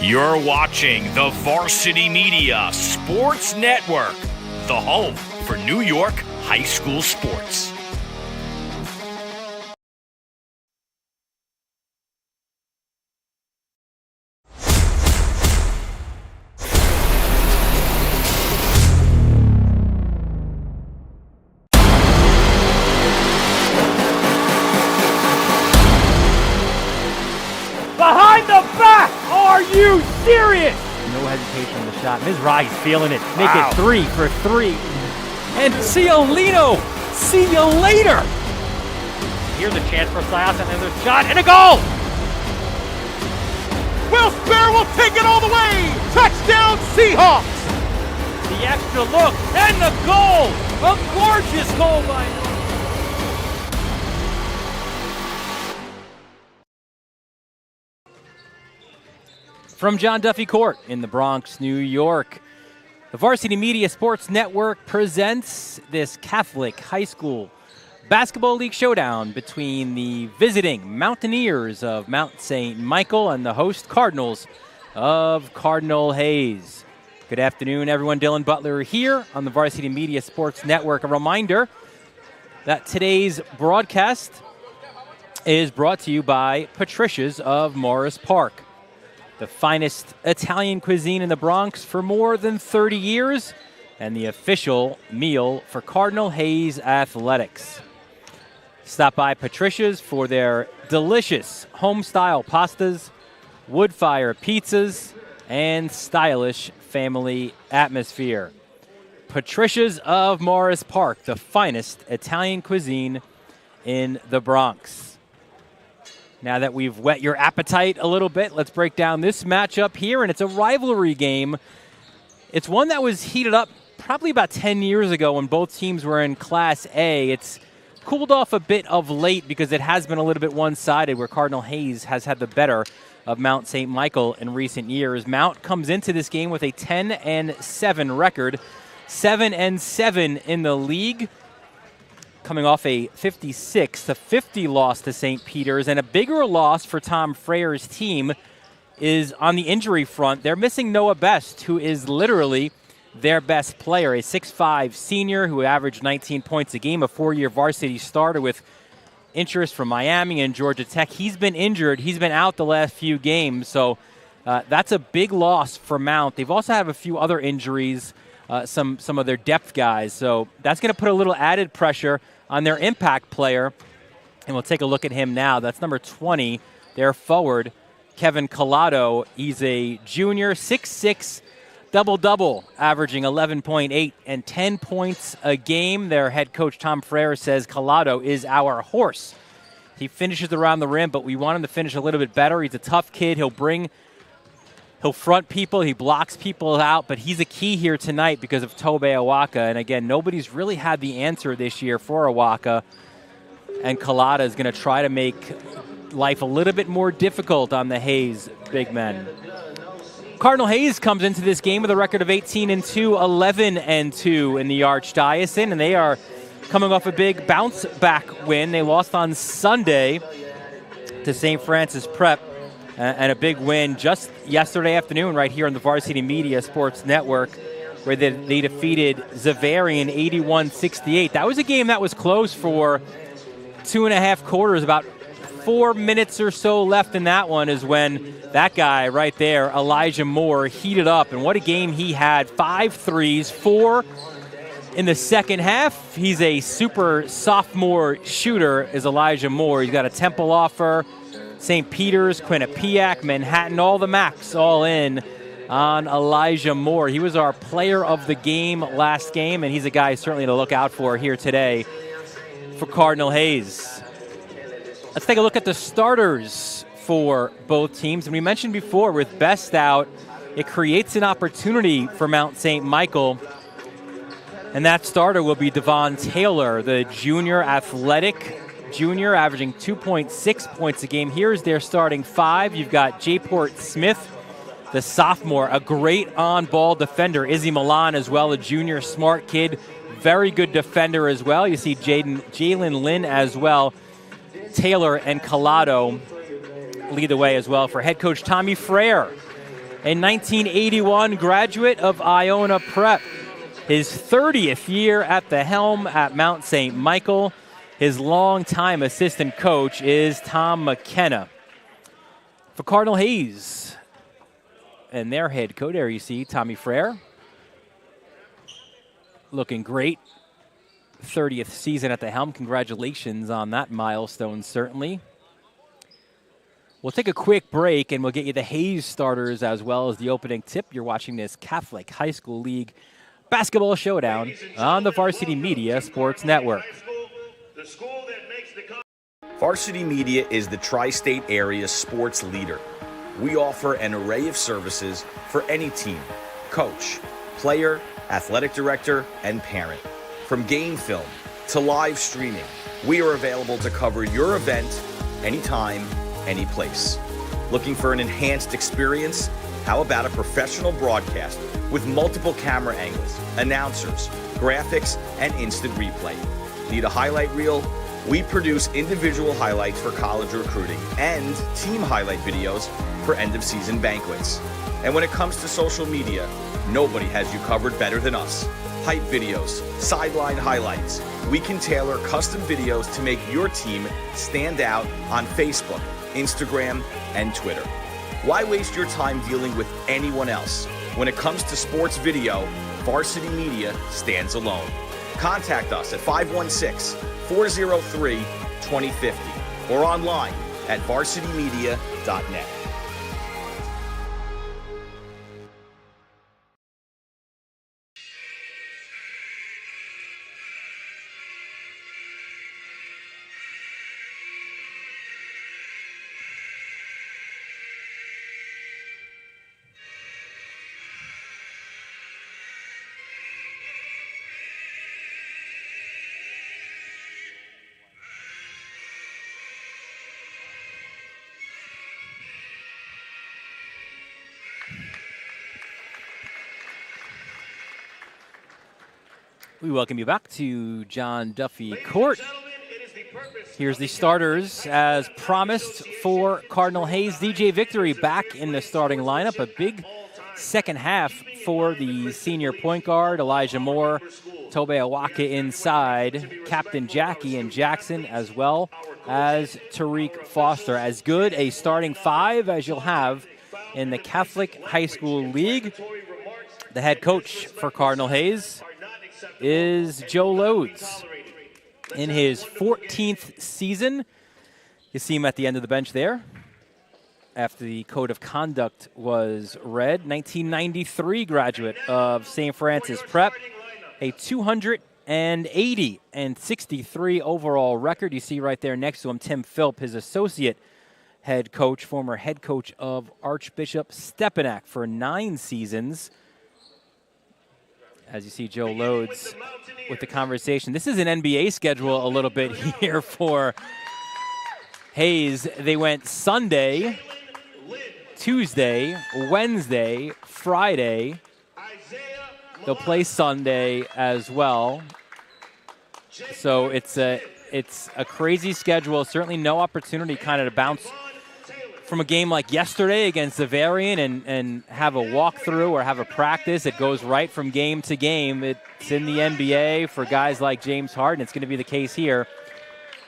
You're watching the Varsity Media Sports Network, the home for New York high school sports. Behind the back! Are you serious? No hesitation on the shot. Mizrahi's feeling it. Make it 3 for 3. And Ciolino, see you later. Here's a chance for Sias, and then there's a shot and a goal! Will Spare will take it all the way! Touchdown Seahawks! The extra look and the goal! A gorgeous goal by From John Duffy Court in the Bronx, New York, the Varsity Media Sports Network presents this Catholic High School Basketball League showdown between the visiting Mountaineers of Mount St. Michael and the host Cardinals of Cardinal Hayes. Good afternoon, everyone. Dylan Butler here on the Varsity Media Sports Network. A reminder that today's broadcast is brought to you by Patricia's of Morris Park, the finest Italian cuisine in the Bronx for more than 30 years, and the official meal for Cardinal Hayes Athletics. Stop by Patricia's for their delicious home-style pastas, wood-fire pizzas, and stylish family atmosphere. Patricia's of Morris Park, the finest Italian cuisine in the Bronx. Now that we've whet your appetite a little bit, let's break down this matchup here, and it's a rivalry game. It's one that was heated up probably about 10 years ago when both teams were in Class A. It's cooled off a bit of late because it has been a little bit one-sided, where Cardinal Hayes has had the better of Mount St. Michael in recent years. Mount comes into this game with a 10-7 record, 7-7 in the league, coming off a 56-50 loss to St. Peter's. And a bigger loss for Tom Freier's team is on the injury front. They're missing Noah Best, who is literally their best player, a 6'5 senior who averaged 19 points a game, a 4-year varsity starter with interest from Miami and Georgia Tech. He's been injured. He's been out the last few games, so that's a big loss for Mount. They've also had a few other injuries, some of their depth guys, so that's going to put a little added pressure on their impact player, and we'll take a look at him now. That's number 20, their forward, Kevin Collado. He's a junior, 6'6", double-double, averaging 11.8 and 10 points a game. Their head coach, Tom Freier, says Collado is our horse. He finishes around the rim, but we want him to finish a little bit better. He's a tough kid. He'll front people, he blocks people out, but he's a key here tonight because of Tobe Awaka. And again, nobody's really had the answer this year for Awaka. And Collada is going to try to make life a little bit more difficult on the Hayes big men. Cardinal Hayes comes into this game with a record of 18-2, 11-2 in the Archdiocese, and they are coming off a big bounce-back win. They lost on Sunday to St. Francis Prep, and a big win just yesterday afternoon right here on the Varsity Media Sports Network, where they defeated Zavarian 81-68. That was a game that was close for 2.5 quarters. About 4 minutes or so left in that one is when that guy right there, Elijah Moore, heated up. And what a game he had. 5 threes, 4 in the second half. He's a super sophomore shooter, is Elijah Moore. He's got a Temple offer, St. Peter's, Quinnipiac, Manhattan, all the Macs all in on Elijah Moore. He was our player of the game last game, and he's a guy certainly to look out for here today for Cardinal Hayes. Let's take a look at the starters for both teams. And we mentioned before, with Best out, it creates an opportunity for Mount St. Michael. And that starter will be Devon Taylor, the junior athletic junior, averaging 2.6 points a game. Here's their starting 5. You've got Jayport Smith, the sophomore, a great on-ball defender. Izzy Milan as well, a junior smart kid, very good defender as well. You see Jalen Lynn as well. Taylor and Collado lead the way as well for head coach Tommy Freier. a 1981 graduate of Iona Prep. His 30th year at the helm at Mount St. Michael. His longtime assistant coach is Tom McKenna. For Cardinal Hayes and their head coach, there you see Tommy Frere. Looking great. 30th season at the helm. Congratulations on that milestone, certainly. We'll take a quick break, and we'll get you the Hayes starters as well as the opening tip. You're watching this Catholic High School League basketball showdown on the Varsity Media Sports Network. Varsity Media is the tri-state area sports leader. We offer an array of services for any team, coach, player, athletic director, and parent. From game film to live streaming, we are available to cover your event anytime, any place. Looking for an enhanced experience? How about a professional broadcast with multiple camera angles, announcers, graphics, and instant replay? Need a highlight reel? We produce individual highlights for college recruiting and team highlight videos for end-of-season banquets. And when it comes to social media, nobody has you covered better than us. Hype videos, sideline highlights. We can tailor custom videos to make your team stand out on Facebook, Instagram, and Twitter. Why waste your time dealing with anyone else? When it comes to sports video, Varsity Media stands alone. Contact us at 516-403-2050 or online at varsitymedia.net. We welcome you back to John Duffy Court. Here's the starters as promised for Cardinal Hayes. DJ Victory back in the starting lineup. A big second half for the senior point guard, Elijah Moore, Tobe Awaka inside, Captain Jackie and Jackson, as well as Tariq Foster. As good a starting five as you'll have in the Catholic High School League. The head coach for Cardinal Hayes is Joe Lodes. In his 14th season, you see him at the end of the bench there after the code of conduct was read. 1993 graduate of St. Francis Prep, a 280 and 63 overall record. You see right there next to him Tim Philp, his associate head coach, former head coach of Archbishop Stepinac for 9 seasons. As you see Joe Lodes with the conversation. This is an NBA schedule a little bit here for Hayes. They went Sunday, Tuesday, Wednesday, Friday. They'll play Sunday as well. So it's a crazy schedule. Certainly no opportunity kind of to bounce from a game like yesterday against Zavarian and have a walkthrough or have a practice. It goes right from game to game. It's in the NBA for guys like James Harden. It's going to be the case here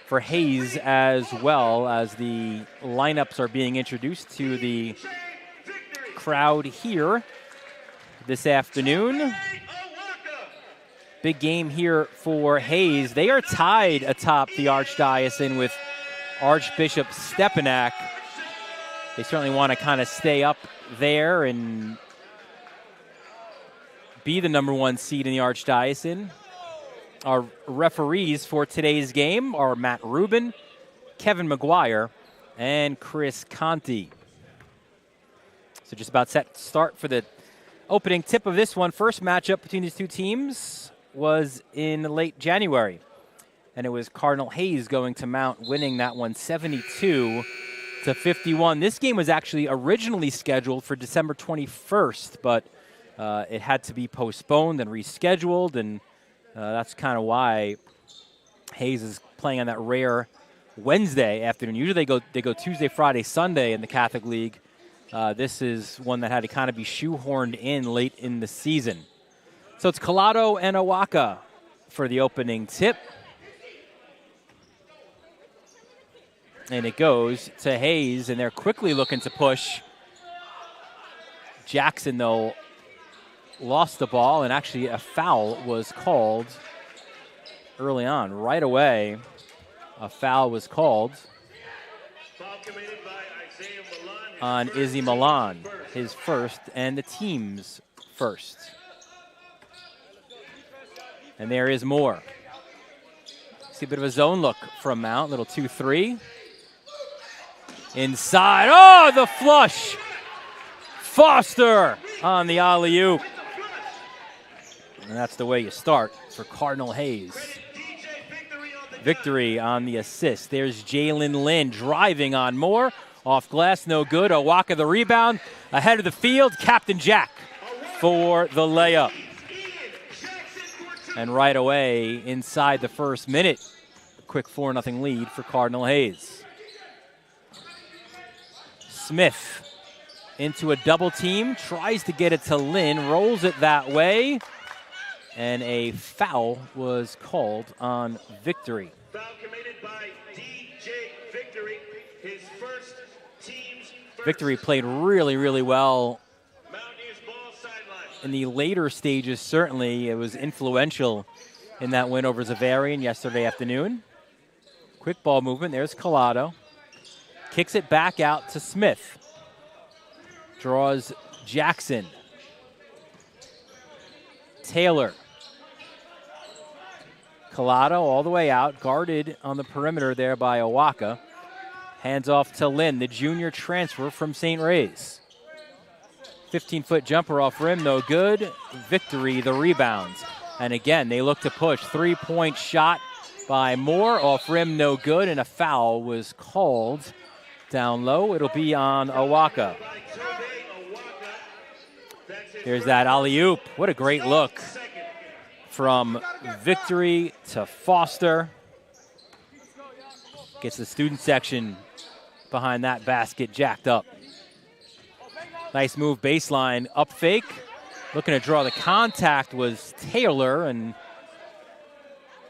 for Hayes as well, as the lineups are being introduced to the crowd here this afternoon. Big game here for Hayes. They are tied atop the Archdiocese with Archbishop Stepinac. They certainly want to kind of stay up there and be the number 1 seed in the Archdiocese. Our referees for today's game are Matt Rubin, Kevin McGuire, and Chris Conti. So just about set to start for the opening tip of this one. First matchup between these two teams was in late January, and it was Cardinal Hayes going to Mount, winning that one 72-51. This game was actually originally scheduled for December 21st, but it had to be postponed and rescheduled, and that's kind of why Hayes is playing on that rare Wednesday afternoon. Usually they go Tuesday, Friday, Sunday in the Catholic League. This is one that had to kind of be shoehorned in late in the season. So it's Collado and Owaka for the opening tip. And it goes to Hayes, and they're quickly looking to push. Jackson, though, lost the ball, and actually a foul was called early on. Right away, a foul was called on Izzy Milan, his first and the team's first. And there is more. See a bit of a zone look from Mount, little 2-3. Inside, oh, the flush. Foster on the alley-oop. And that's the way you start for Cardinal Hayes. Victory on the assist. There's Jalen Lynn driving on Moore. Off glass, no good. Owaka the rebound. Ahead of the field, Captain Jack for the layup. And right away, inside the first minute, a quick 4-0 lead for Cardinal Hayes. Smith into a double team, tries to get it to Lynn, rolls it that way, and a foul was called on Victory. Foul committed by DJ Victory, his first team's first. Victory played really, really well Mountaineers ball sideline. in the later stages. Certainly, it was influential in that win over Zavarian yesterday afternoon. Quick ball movement. There's Collado. Kicks it back out to Smith. Draws Jackson. Taylor. Collado all the way out, guarded on the perimeter there by Owaka. Hands off to Lynn, the junior transfer from St. Ray's. 15-foot jumper off rim, no good. Victory, the rebounds. And again, they look to push. 3-point shot by Moore, off rim, no good, and a foul was called down low. It'll be on Owaka. There's that alley-oop. What a great look from Victory to Foster. Gets the student section behind that basket jacked up. Nice move, baseline, up fake. Looking to draw the contact was Taylor, and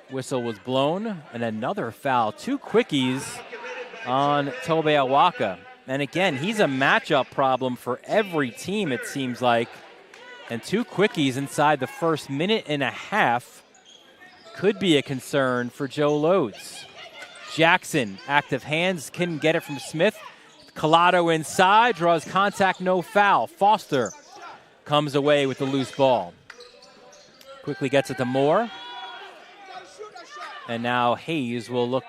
whistle was blown. And another foul, 2 quickies on Tobe Owaka. And again, he's a matchup problem for every team, it seems like. And 2 quickies inside the first minute and a half could be a concern for Joe Lodes. Jackson, active hands, couldn't get it from Smith. Collado inside, draws contact, no foul. Foster comes away with the loose ball. Quickly gets it to Moore. And now Hayes will look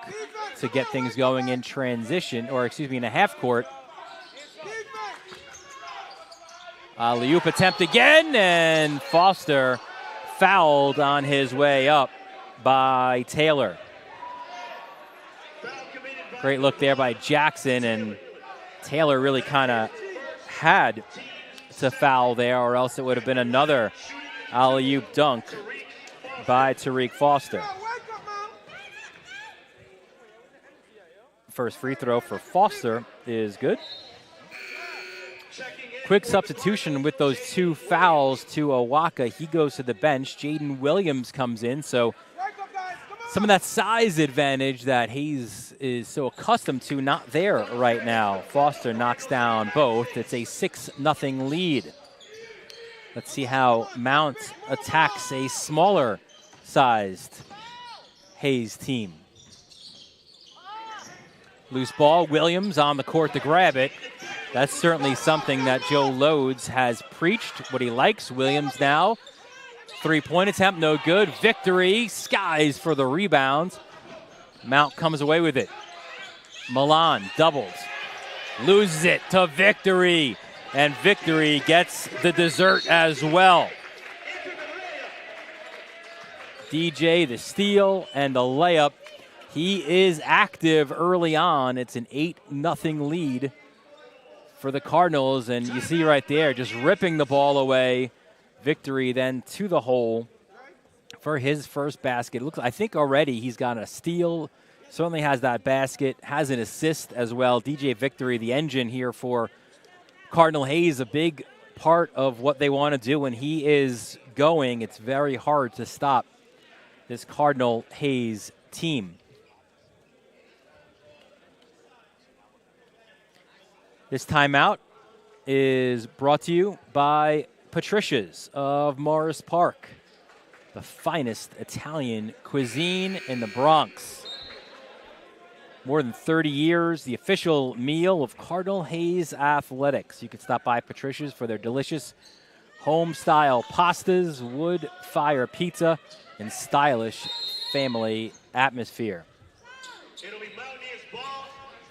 to get things going in transition, or excuse me, in a half court. Alley-oop attempt again, and Foster fouled on his way up by Taylor. Great look there by Jackson, and Taylor really kind of had to foul there, or else it would have been another alley-oop dunk by Tariq Foster. First free throw for Foster is good. Quick substitution with those 2 fouls to Owaka. He goes to the bench. Jaden Williams comes in. So some of that size advantage that Hayes is so accustomed to, not there right now. Foster knocks down both. It's a 6-0 lead. Let's see how Mount attacks a smaller sized Hayes team. Loose ball, Williams on the court to grab it. That's certainly something that Joe Lodes has preached, what he likes. Williams now, 3-point attempt, no good. Victory, Skies for the rebound. Mount comes away with it. Milan doubles, loses it to Victory, and Victory gets the dessert as well. DJ, the steal, and the layup. He is active early on. It's an 8-0 lead for the Cardinals, and you see right there, just ripping the ball away. Victory then to the hole for his first basket. Looks, I think already he's got a steal, certainly has that basket, has an assist as well. DJ Victory, the engine here for Cardinal Hayes a big part of what they want to do. When he is going, it's very hard to stop this Cardinal Hayes team. This timeout is brought to you by Patricia's of Morris Park, the finest Italian cuisine in the Bronx. More than 30 years, the official meal of Cardinal Hayes Athletics. You can stop by Patricia's for their delicious home-style pastas, wood-fire pizza, and stylish family atmosphere. It'll be Mountaineers ball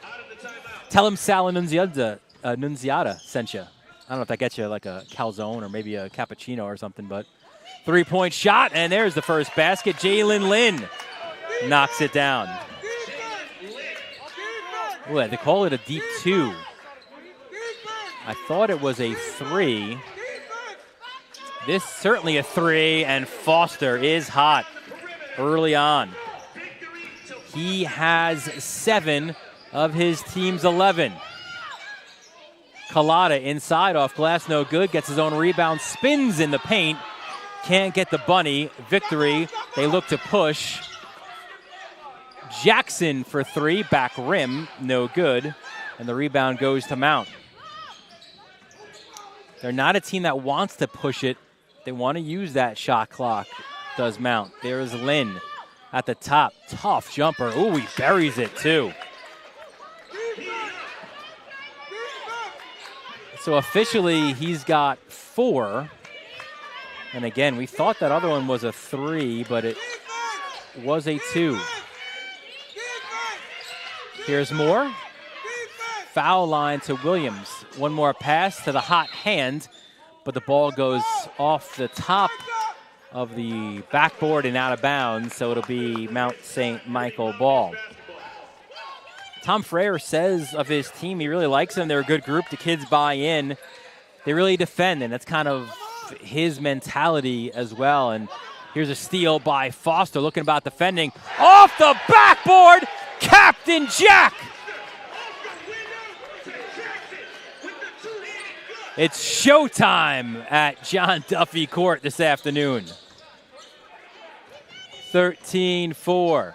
out of the timeout. Tell him Sal Nunziata sent you. I don't know if that gets you like a calzone or maybe a cappuccino or something, but three-point shot, and there's the first basket. Jalen Lynn knocks it down. Ooh, they call it a deep 2. I thought it was a 3. This certainly a 3, and Foster is hot early on. He has 7 of his team's 11. Collada inside off glass, no good. Gets his own rebound, spins in the paint. Can't get the bunny. Victory. They look to push. Jackson for 3, back rim, no good. And the rebound goes to Mount. They're not a team that wants to push it. They want to use that shot clock, does Mount. There's Lynn at the top. Tough jumper. Ooh, he buries it too. So officially, he's got 4. And again, we thought that other one was a 3, but it was a 2. Here's more. Foul line to Williams. One more pass to the hot hand, but the ball goes off the top of the backboard and out of bounds, so it'll be Mount St. Michael ball. Tom Frere says of his team he really likes them. They're a good group. The kids buy in. They really defend, and that's kind of his mentality as well. And here's a steal by Foster, looking about defending. Off the backboard, Captain Jack! It's showtime at John Duffy Court this afternoon. 13-4.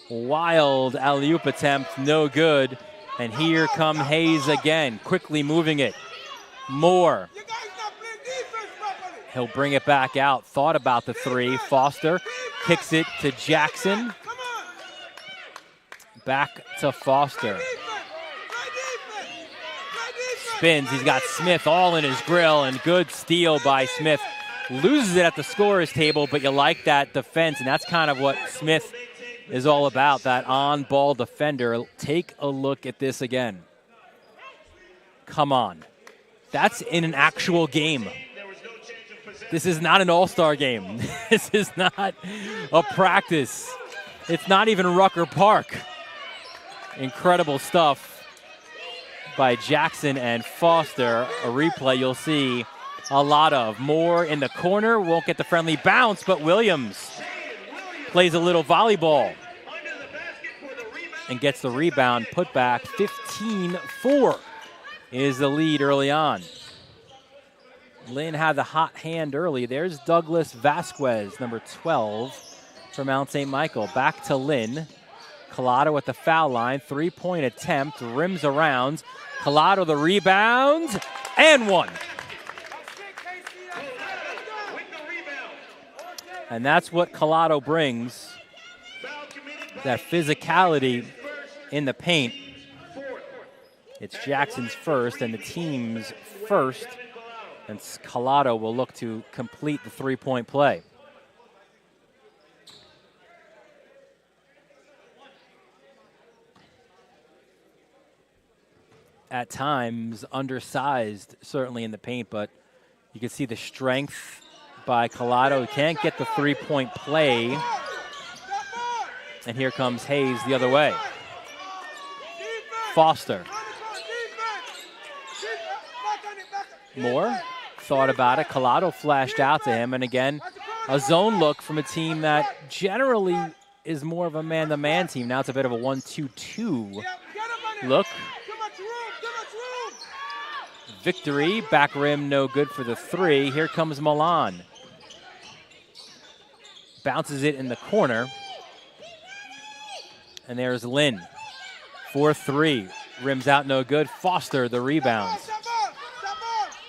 Wild alley-oop attempt, no good. And here come Hayes again, quickly moving it. Moore. He'll bring it back out. Thought about the 3. Foster kicks it to Jackson. Back to Foster. Spins. He's got Smith all in his grill, and good steal by Smith. Loses it at the scorer's table, but you like that defense, and that's kind of what Smith is all about, that on-ball defender. Take a look at this again. Come on. That's in an actual game. This is not an all-star game. This is not a practice. It's not even Rucker Park. Incredible stuff by Jackson and Foster. A replay you'll see a lot of. Moore in the corner, won't get the friendly bounce, but Williams plays a little volleyball and gets the rebound put back. 15-4 is the lead early on. Lynn had the hot hand early. There's Douglas Vasquez, number 12 for Mount St. Michael. Back to Lynn. Collado at the foul line. 3-point attempt. Rims around. Collado the rebound. And one. And that's what Collado brings. That physicality in the paint. It's Jackson's first and the team's first. And Collado will look to complete the 3-point play. At times, undersized, certainly in the paint, but you can see the strength by Collado. He can't get the 3-point play. And here comes Hayes the other way. Foster. Moore thought about it. Collado flashed out to him. And again, a zone look from a team that generally is more of a man-to-man team. Now it's a bit of a 1-2-2 look. Victory, back rim, no good for the 3. Here comes Milan. Bounces it in the corner. And there's Lynn. 4-3, rims out, no good. Foster, the rebounds.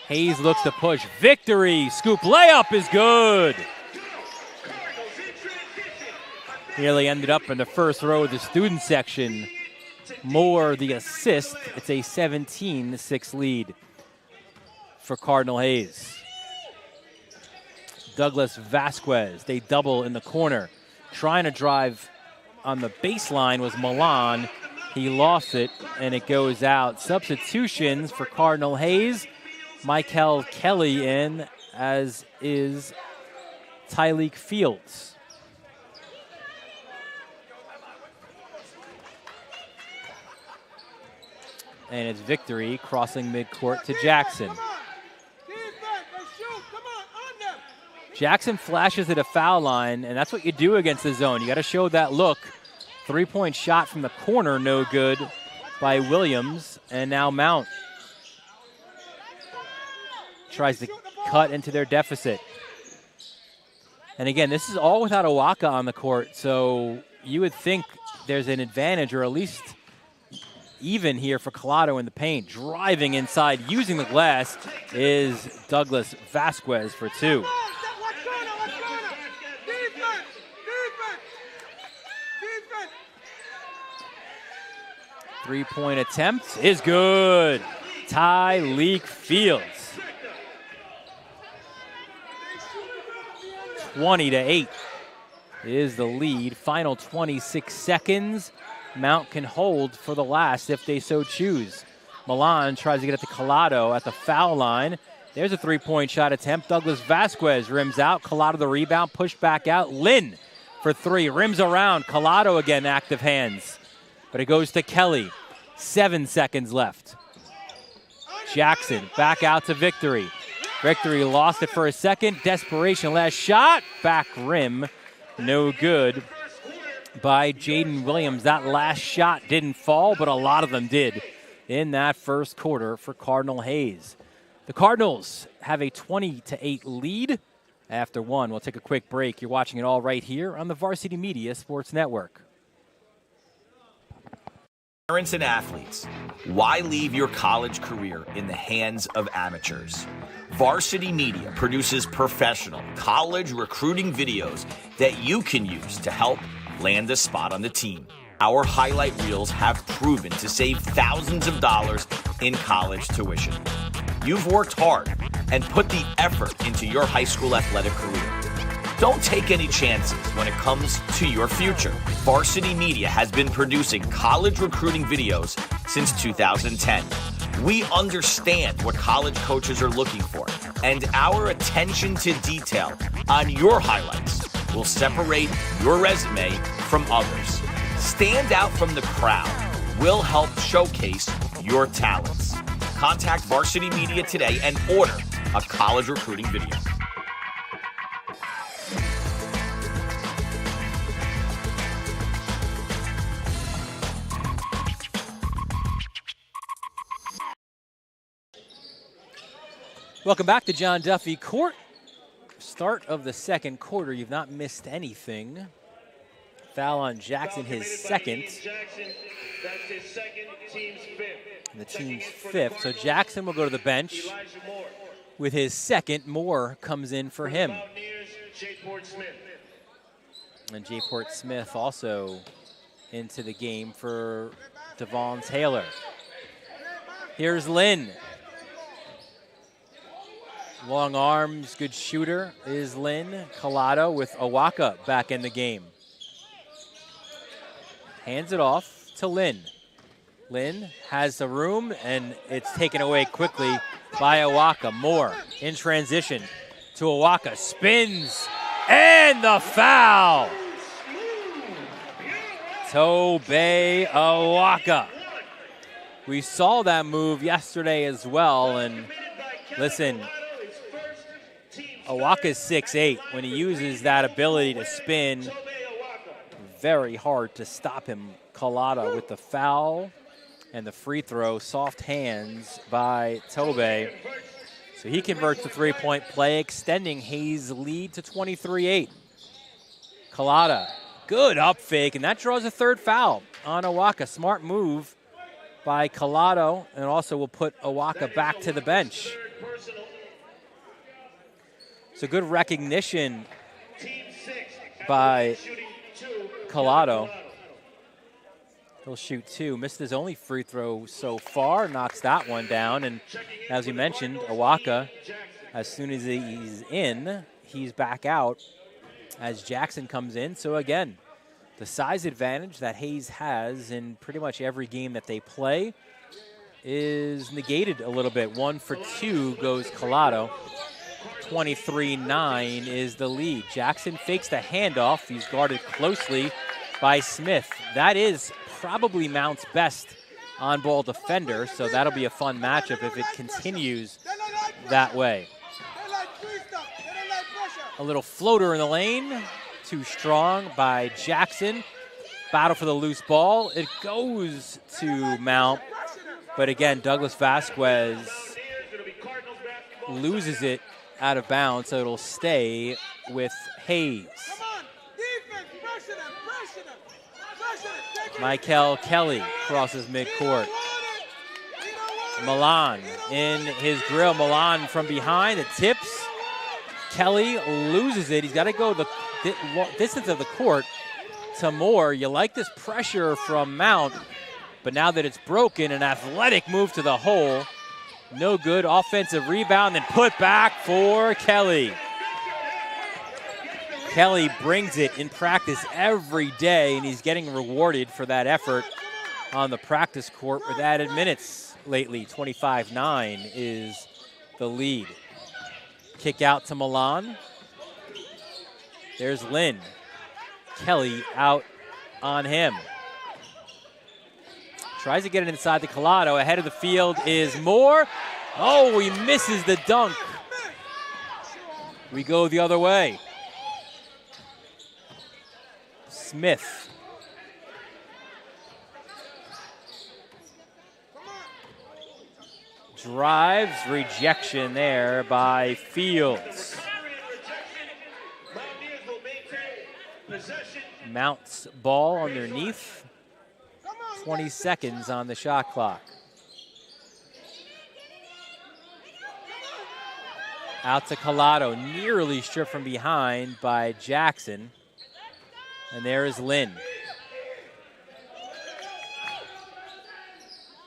Hayes looks to push. Victory, scoop layup is good. Nearly ended up in the first row of the student section. Moore, the assist. It's a 17-6 lead for Cardinal Hayes. Douglas Vasquez, they double in the corner. Trying to drive on the baseline was Milan. He lost it, and it goes out. Substitutions for Cardinal Hayes. Michael Kelly in, as is Tyleek Fields. And it's Victory crossing midcourt to Jackson. Jackson flashes at a foul line, and that's what you do against the zone. You got to show that look. 3-point shot from the corner, no good by Williams. And now Mount tries to cut into their deficit. And again, this is all without Awaka on the court, so you would think there's an advantage, or at least even here for Collado in the paint. Driving inside, using the glass, is Douglas Vasquez for 2. Three-point attempt is good. Tyleek Fields. 20-8 is the lead. Final 26 seconds. Mount can hold for the last if they so choose. Milan tries to get it to Collado at the foul line. There's a three-point shot attempt. Douglas Vasquez rims out. Collado the rebound, pushed back out. Lynn for 3, rims around. Collado again, active hands. But it goes to Kelly. 7 seconds left. Jackson back out to Victory. Victory lost it for a second. Desperation, last shot. Back rim, no good by Jaden Williams. That last shot didn't fall, but a lot of them did in that first quarter for Cardinal Hayes. The Cardinals have a 20-8 lead after 1. We'll take a quick break. You're watching it all right here on the Varsity Media Sports Network. Parents and athletes, why leave your college career in the hands of amateurs? Varsity Media produces professional college recruiting videos that you can use to help land a spot on the team. Our highlight reels have proven to save thousands of dollars in college tuition. You've worked hard and put the effort into your high school athletic career. Don't take any chances when it comes to your future. Varsity Media has been producing college recruiting videos since 2010. We understand what college coaches are looking for, and our attention to detail on your highlights will separate your resume from others. Stand out from the crowd. We'll help showcase your talents. Contact Varsity Media today and order a college recruiting video. Welcome back to John Duffy Court. Start of the second quarter. You've not missed anything. Foul on Jackson, his second. That's his second, team's fifth. And the team's fifth. So Jackson will go to the bench with his second. Moore comes in for him. And J-Port Smith also into the game for Devon Taylor. Here's Lynn. Long arms, good shooter is Lynn. Collado with Awaka back in the game. Hands it off to Lynn. Lynn has the room, and it's taken away quickly by Awaka. Moore in transition to Awaka. Spins, and the foul. Tobey Awaka. We saw that move yesterday as well, and listen, Awaka's 6'8". When he uses that ability to spin, very hard to stop him. Collado with the foul And the free throw, soft hands by Tobe. So he converts the three-point play, extending Hayes' lead to 23-8. Collada, good up fake, and that draws a third foul on Owaka. Smart move by Collado, and also will put Owaka back to the bench. So good recognition by Collado. He'll shoot 2. Missed his only free throw so far, knocks that one down. And as we mentioned, Owaka, as soon as he's in, he's back out as Jackson comes in. So again, the size advantage that Hayes has in pretty much every game that they play is negated a little bit. 1 for 2 goes Collado. 23-9 is the lead. Jackson fakes the handoff. He's guarded closely by Smith. That is probably Mount's best on-ball defender, so that'll be a fun matchup if it continues that way. A little floater in the lane, too strong by Jackson. Battle for the loose ball. It goes to Mount, but again, Douglas Vasquez loses it out of bounds, so it'll stay with Hayes. Michael Kelly crosses midcourt. Milan in his grill. Milan from behind. It tips. Kelly loses it. He's got to go the distance of the court to Moore. You like this pressure from Mount, but now that it's broken, an athletic move to the hole. No good. Offensive rebound, then put back for Kelly. Kelly brings it in practice every day, and he's getting rewarded for that effort on the practice court with added minutes lately. 25-9 is the lead. Kick out to Milan. There's Lynn. Kelly out on him. Tries to get it inside the Collado. Ahead of the field is Moore. Oh, he misses the dunk. We go the other way. Smith. Drives, rejection there by Fields. Mount's ball underneath. 20 seconds on the shot clock. Out to Collado, nearly stripped from behind by Jackson. And there is Lynn.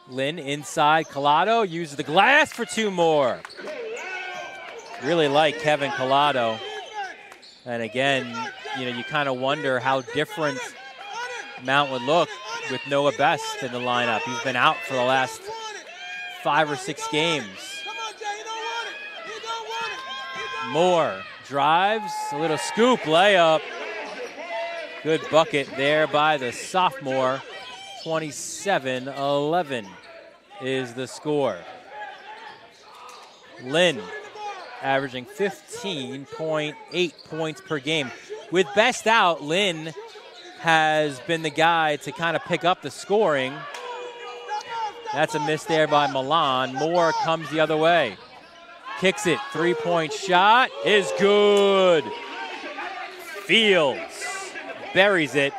Lynn inside, Collado uses the glass for 2 more. Really like Kevin Collado. And again, you kind of wonder how different Mount would look with Noah Best in the lineup. He's been out for the last 5 or 6 games. Moore drives, a little scoop layup. Good bucket there by the sophomore. 27-11 is the score. Lynn averaging 15.8 points per game. With Best out, Lynn has been the guy to kind of pick up the scoring. That's a miss there by Milan. Moore comes the other way. Kicks it, 3-point shot is good. Fields buries it.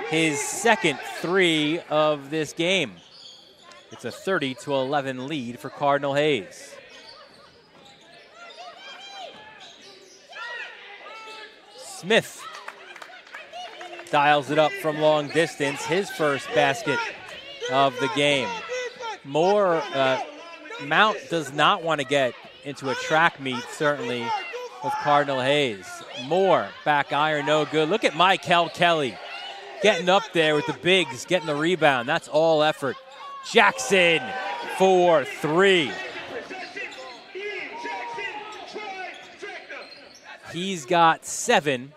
His second 3 of this game. It's a 30-11 lead for Cardinal Hayes. Smith dials it up from long distance. His first basket of the game. Moore, Mount does not want to get into a track meet, certainly, with Cardinal Hayes. Moore, back iron, no good. Look at Michael Kelly getting up there with the bigs, getting the rebound. That's all effort. Jackson for 3. He's got 7,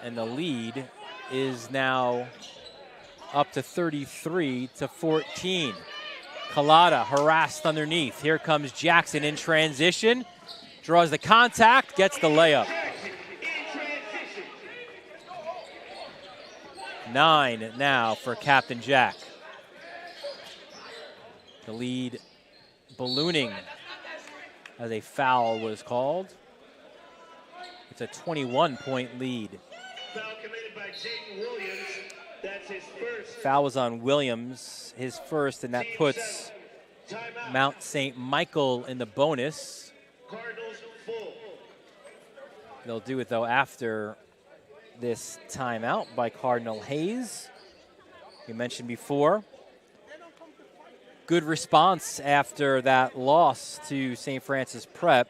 and the lead is now up to 33-14. Collada harassed underneath. Here comes Jackson in transition. Draws the contact, gets the layup. 9 now for Captain Jack. The lead ballooning as a foul was called. It's a 21-point lead. Foul committed by Jaden Williams. That's his first. Foul was on Williams, his first, and that puts Mount St. Michael in the bonus. Cardinals full. They'll do it, though, after this timeout by Cardinal Hayes. We mentioned before. Good response after that loss to St. Francis Prep.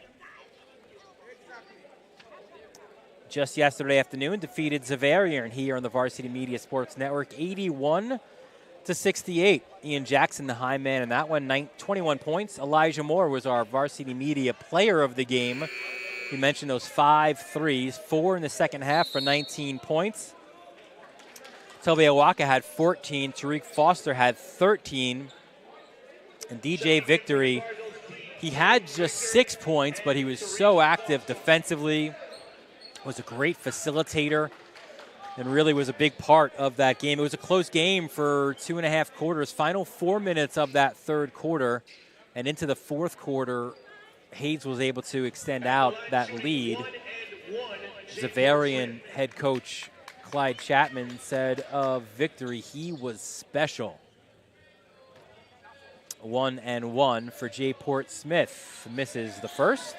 Just yesterday afternoon, defeated Xaverian here on the Varsity Media Sports Network, 81-68. Ian Jackson, the high man in that one, 21 points. Elijah Moore was our Varsity Media Player of the game. We mentioned those 5 threes, 4 in the second half for 19 points. Toby Awaka had 14. Tariq Foster had 13. And DJ Victory, he had just 6 points, but he was so active defensively, was a great facilitator, and really was a big part of that game. It was a close game for 2.5 quarters. Final 4 minutes of that third quarter, and into the fourth quarter, Hayes was able to extend out that lead. Xaverian head coach Clyde Chapman said of Victory, he was special. 1-1 for Jay Port Smith. Misses the first.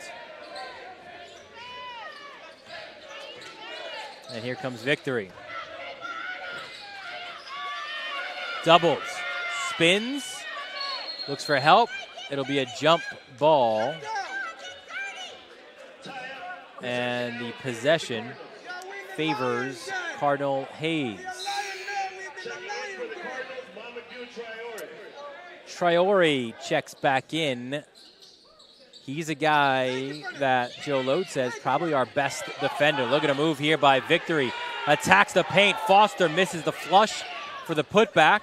And here comes Victory. Doubles. Spins. Looks for help. It'll be a jump ball. And the possession favors Cardinal Hayes. Traore checks back in. He's a guy that Joe Load says probably our best defender. Look at a move here by Victory. Attacks the paint. Foster misses the flush for the putback.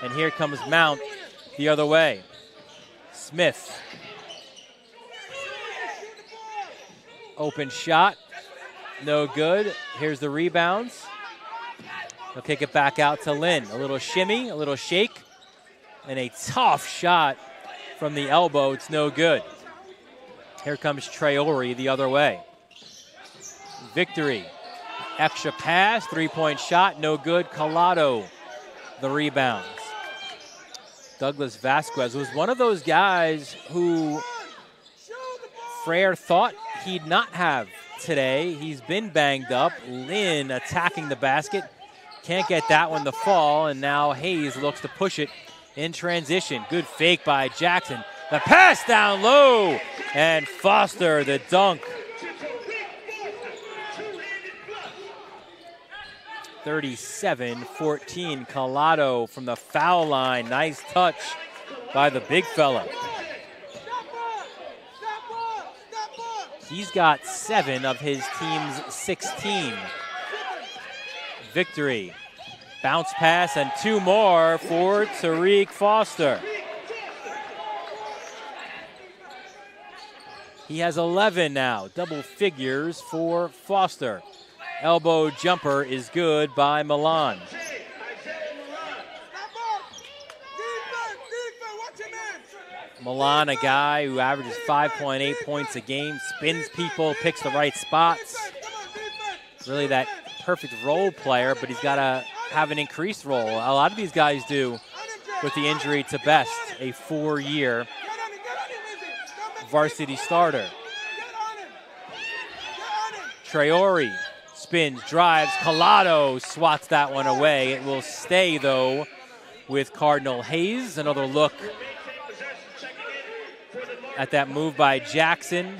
And here comes Mount the other way. Smith. Open shot. No good. Here's the rebounds. He'll kick it back out to Lynn. A little shimmy, a little shake. And a tough shot from the elbow. It's no good. Here comes Traore the other way. Victory. Extra pass, three-point shot, no good. Collado, the rebounds. Douglas Vasquez was one of those guys who Frere thought he'd not have today. He's been banged up. Lynn attacking the basket. Can't get that one to fall, and now Hayes looks to push it in transition. Good fake by Jackson. The pass down low, and Foster the dunk. 37-14, Collado from the foul line. Nice touch by the big fella. He's got 7 of his team's 16. Victory. Bounce pass and 2 more for Tariq Foster. He has 11 now, double figures for Foster. Elbow jumper is good by Milan. Milan, a guy who averages 5.8 points a game, spins people, picks the right spots. Really that perfect role player, but he's got to have an increased role. A lot of these guys do with the injury to Best, a 4-year varsity starter. Traore spins, drives, Collado swats that one away. It will stay, though, with Cardinal Hayes. Another look at that move by Jackson.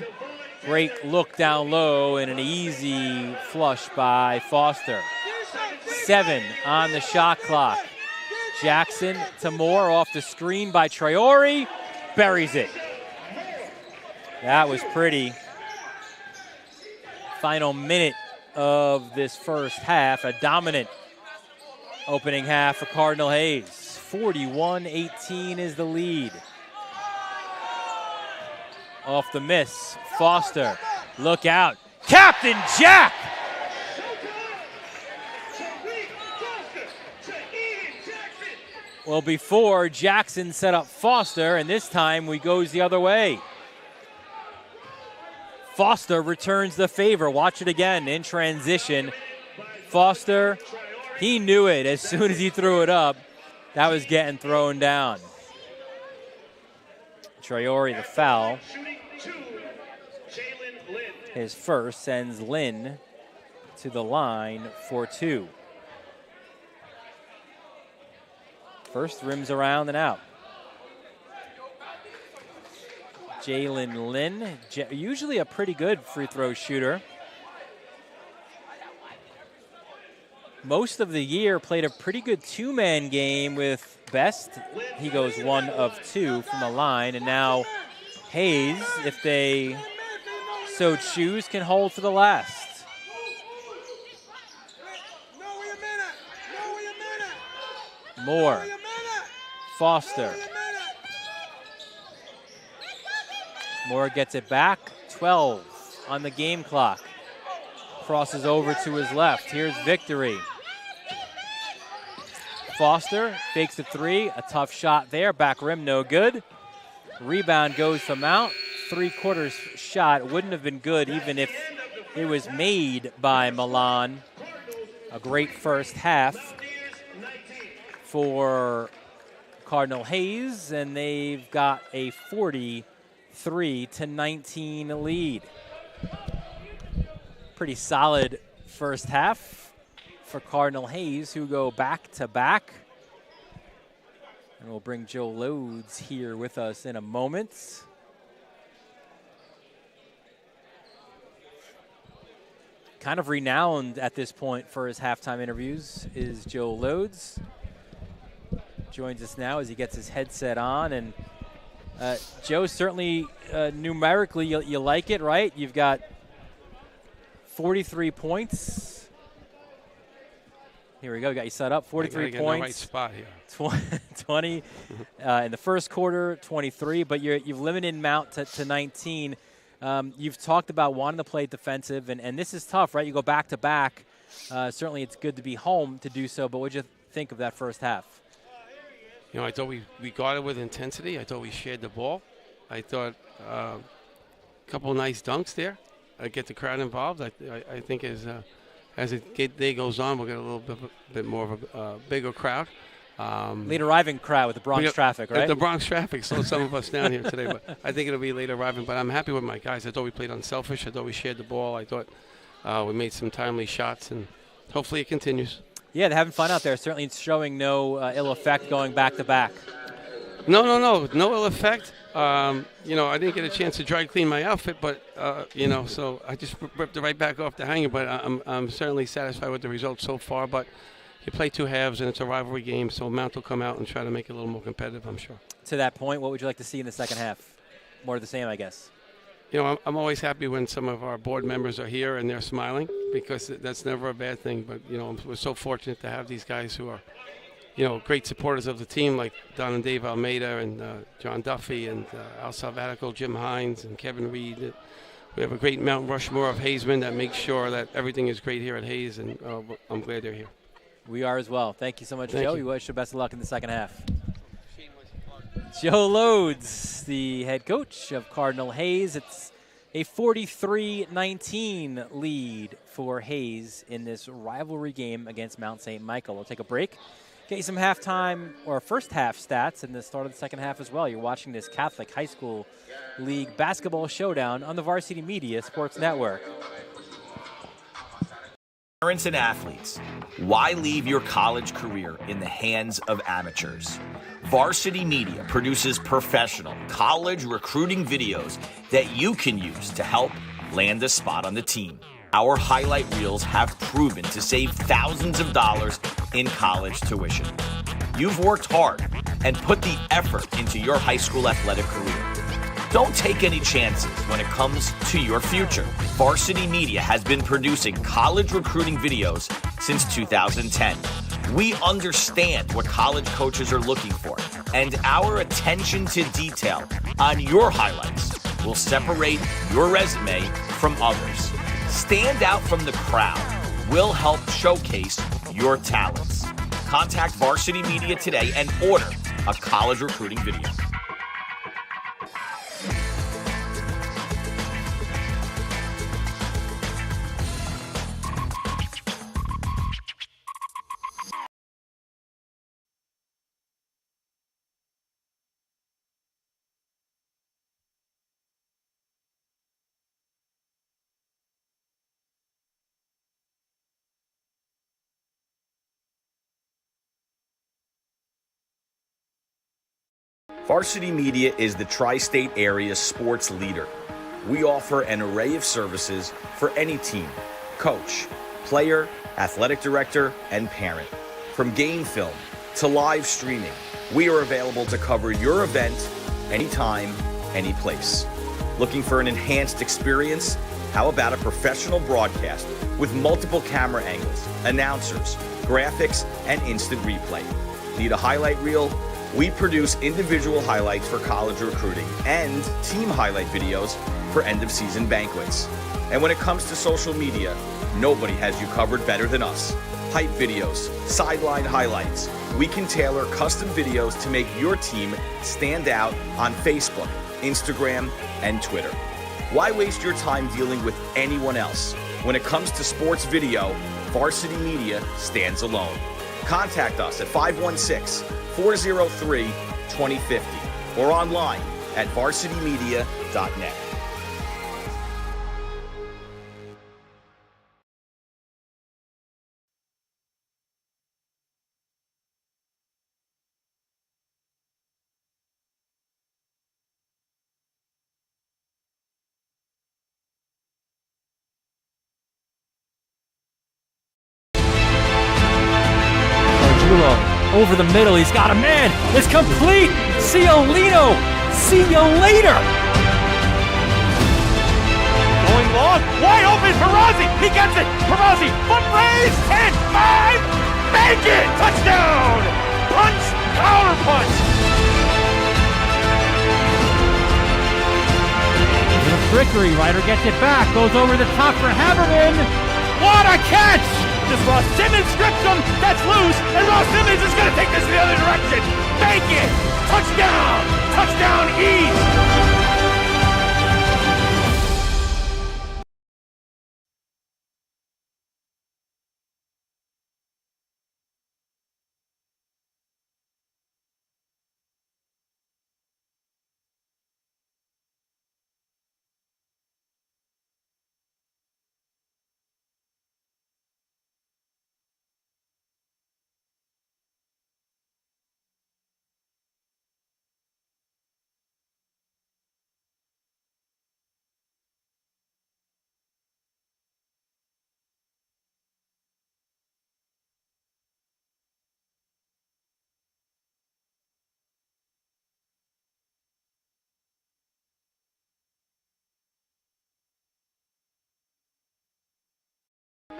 Great look down low and an easy flush by Foster. 7 on the shot clock. Jackson to Moore off the screen by Traore. Buries it. That was pretty. Final minute of this first half. A dominant opening half for Cardinal Hayes. 41-18 is the lead. Off the miss, Foster, look out. Captain Jack! Well, before, Jackson set up Foster, and this time we goes the other way. Foster returns the favor. Watch it again in transition. Foster, he knew it as soon as he threw it up. That was getting thrown down. Traore, the foul. His first sends Lynn to the line for 2. First rims around and out. Jalen Lynn, usually a pretty good free throw shooter. Most of the year played a pretty good 2-man game with Best. He goes 1 of 2 from the line, and now Hayes, if they so choose, can hold for the last. Moore, Foster. Moore gets it back, 12 on the game clock. Crosses over to his left. Here's Victory. Foster fakes the 3, a tough shot there. Back rim, no good. Rebound goes to Mount. 3/4 shot wouldn't have been good even if it was made by Milan. A great first half for Cardinal Hayes, and they've got a 43-19 lead. Pretty solid first half for Cardinal Hayes, who go back-to-back. And we'll bring Joe Loads here with us in a moment. Kind of renowned at this point for his halftime interviews is Joe Loads. Joins us now as he gets his headset on. And Joe, certainly numerically you like it, right? You've got 43 points. Here we go. Got you set up. 43 points. In the right spot here. 20 in the first quarter, 23. But you've limited Mount to 19. You've talked about wanting to play defensive, and this is tough, right? You go back to back. Certainly, it's good to be home to do so. But what did you think of that first half? You know, I thought we guarded with intensity. I thought we shared the ball. I thought a couple of nice dunks there. Get the crowd involved. I think as the day goes on, we'll get a little bit more of a bigger crowd. Late arriving crowd with the Bronx traffic, right? The Bronx traffic slowed some of us down here today, but I think it'll be late arriving. But I'm happy with my guys. I thought we played unselfish. I thought we shared the ball. I thought we made some timely shots, and hopefully it continues. Yeah, they're having fun out there. Certainly it's showing no ill effect going back to back. No ill effect. You know, I didn't get a chance to dry clean my outfit, but you know, so I just ripped it right back off the hanger. But I'm certainly satisfied with the results so far. But you play 2 halves, and it's a rivalry game, so Mount will come out and try to make it a little more competitive, I'm sure. To that point, what would you like to see in the second half? More of the same, I guess. You know, I'm always happy when some of our board members are here and they're smiling, because that's never a bad thing. But, you know, we're so fortunate to have these guys who are, you know, great supporters of the team, like Don and Dave Almeida and John Duffy and Al Salvatico, Jim Hines and Kevin Reed. We have a great Mount Rushmore of Hayesmen that makes sure that everything is great here at Hayes, and I'm glad they're here. We are as well. Thank you so much, Thank Joe. you. We wish you best of luck in the second half. Joe Loads, the head coach of Cardinal Hayes. It's a 43-19 lead for Hayes in this rivalry game against Mount St. Michael. We'll take a break, get you some halftime or first half stats and the start of the second half as well. You're watching this Catholic High School League basketball showdown on the Varsity Media Sports Network. Parents and athletes, why leave your college career in the hands of amateurs? Varsity Media produces professional college recruiting videos that you can use to help land a spot on the team. Our highlight reels have proven to save thousands of dollars in college tuition. You've worked hard and put the effort into your high school athletic career. Don't take any chances when it comes to your future. Varsity Media has been producing college recruiting videos since 2010. We understand what college coaches are looking for, and our attention to detail on your highlights will separate your resume from others. Stand out from the crowd. We'll help showcase your talents. Contact Varsity Media today and order a college recruiting video. Varsity Media is the tri-state area sports leader. We offer an array of services for any team, coach, player, athletic director, and parent. From game film to live streaming, we are available to cover your event anytime, any place. Looking for an enhanced experience? How about a professional broadcast with multiple camera angles, announcers, graphics, and instant replay? Need a highlight reel? We produce individual highlights for college recruiting and team highlight videos for end-of-season banquets. And when it comes to social media, nobody has you covered better than us. Hype videos, sideline highlights. We can tailor custom videos to make your team stand out on Facebook, Instagram, and Twitter. Why waste your time dealing with anyone else? When it comes to sports video, Varsity Media stands alone. Contact us at 516-403-2050 or online at varsitymedia.net. Over the middle, he's got a man. It's complete. Ciolino. See you later. Going long, wide open, Perazzi, he gets it, Perazzi, foot raise, 10, 5, make it, touchdown, punch, counter punch. The trickery, Ryder gets it back, goes over the top for Haberman. What a catch! This Ross Simmons strips him, that's loose, and Ross Simmons is going to take this in the other direction. Make it! Touchdown! Touchdown East!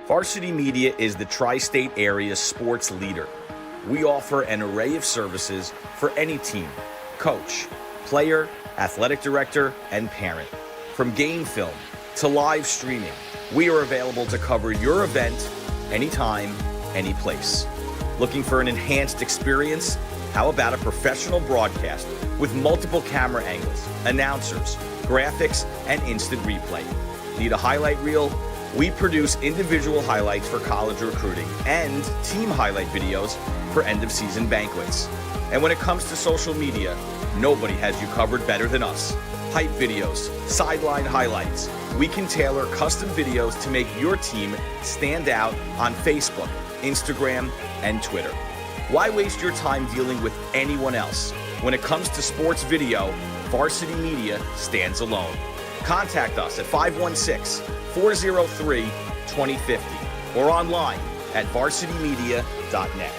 Varsity Media is the tri-state area sports leader. We offer an array of services for any team, coach, player, athletic director, and parent. From game film to live streaming, we are available to cover your event anytime, any place. Looking for an enhanced experience? How about a professional broadcast with multiple camera angles, announcers, graphics, and instant replay? Need a highlight reel? We produce individual highlights for college recruiting and team highlight videos for end-of-season banquets. And when it comes to social media, nobody has you covered better than us. Hype videos, sideline highlights. We can tailor custom videos to make your team stand out on Facebook, Instagram, and Twitter. Why waste your time dealing with anyone else? When it comes to sports video, Varsity Media stands alone. Contact us at 516-403-2050 or online at varsitymedia.net.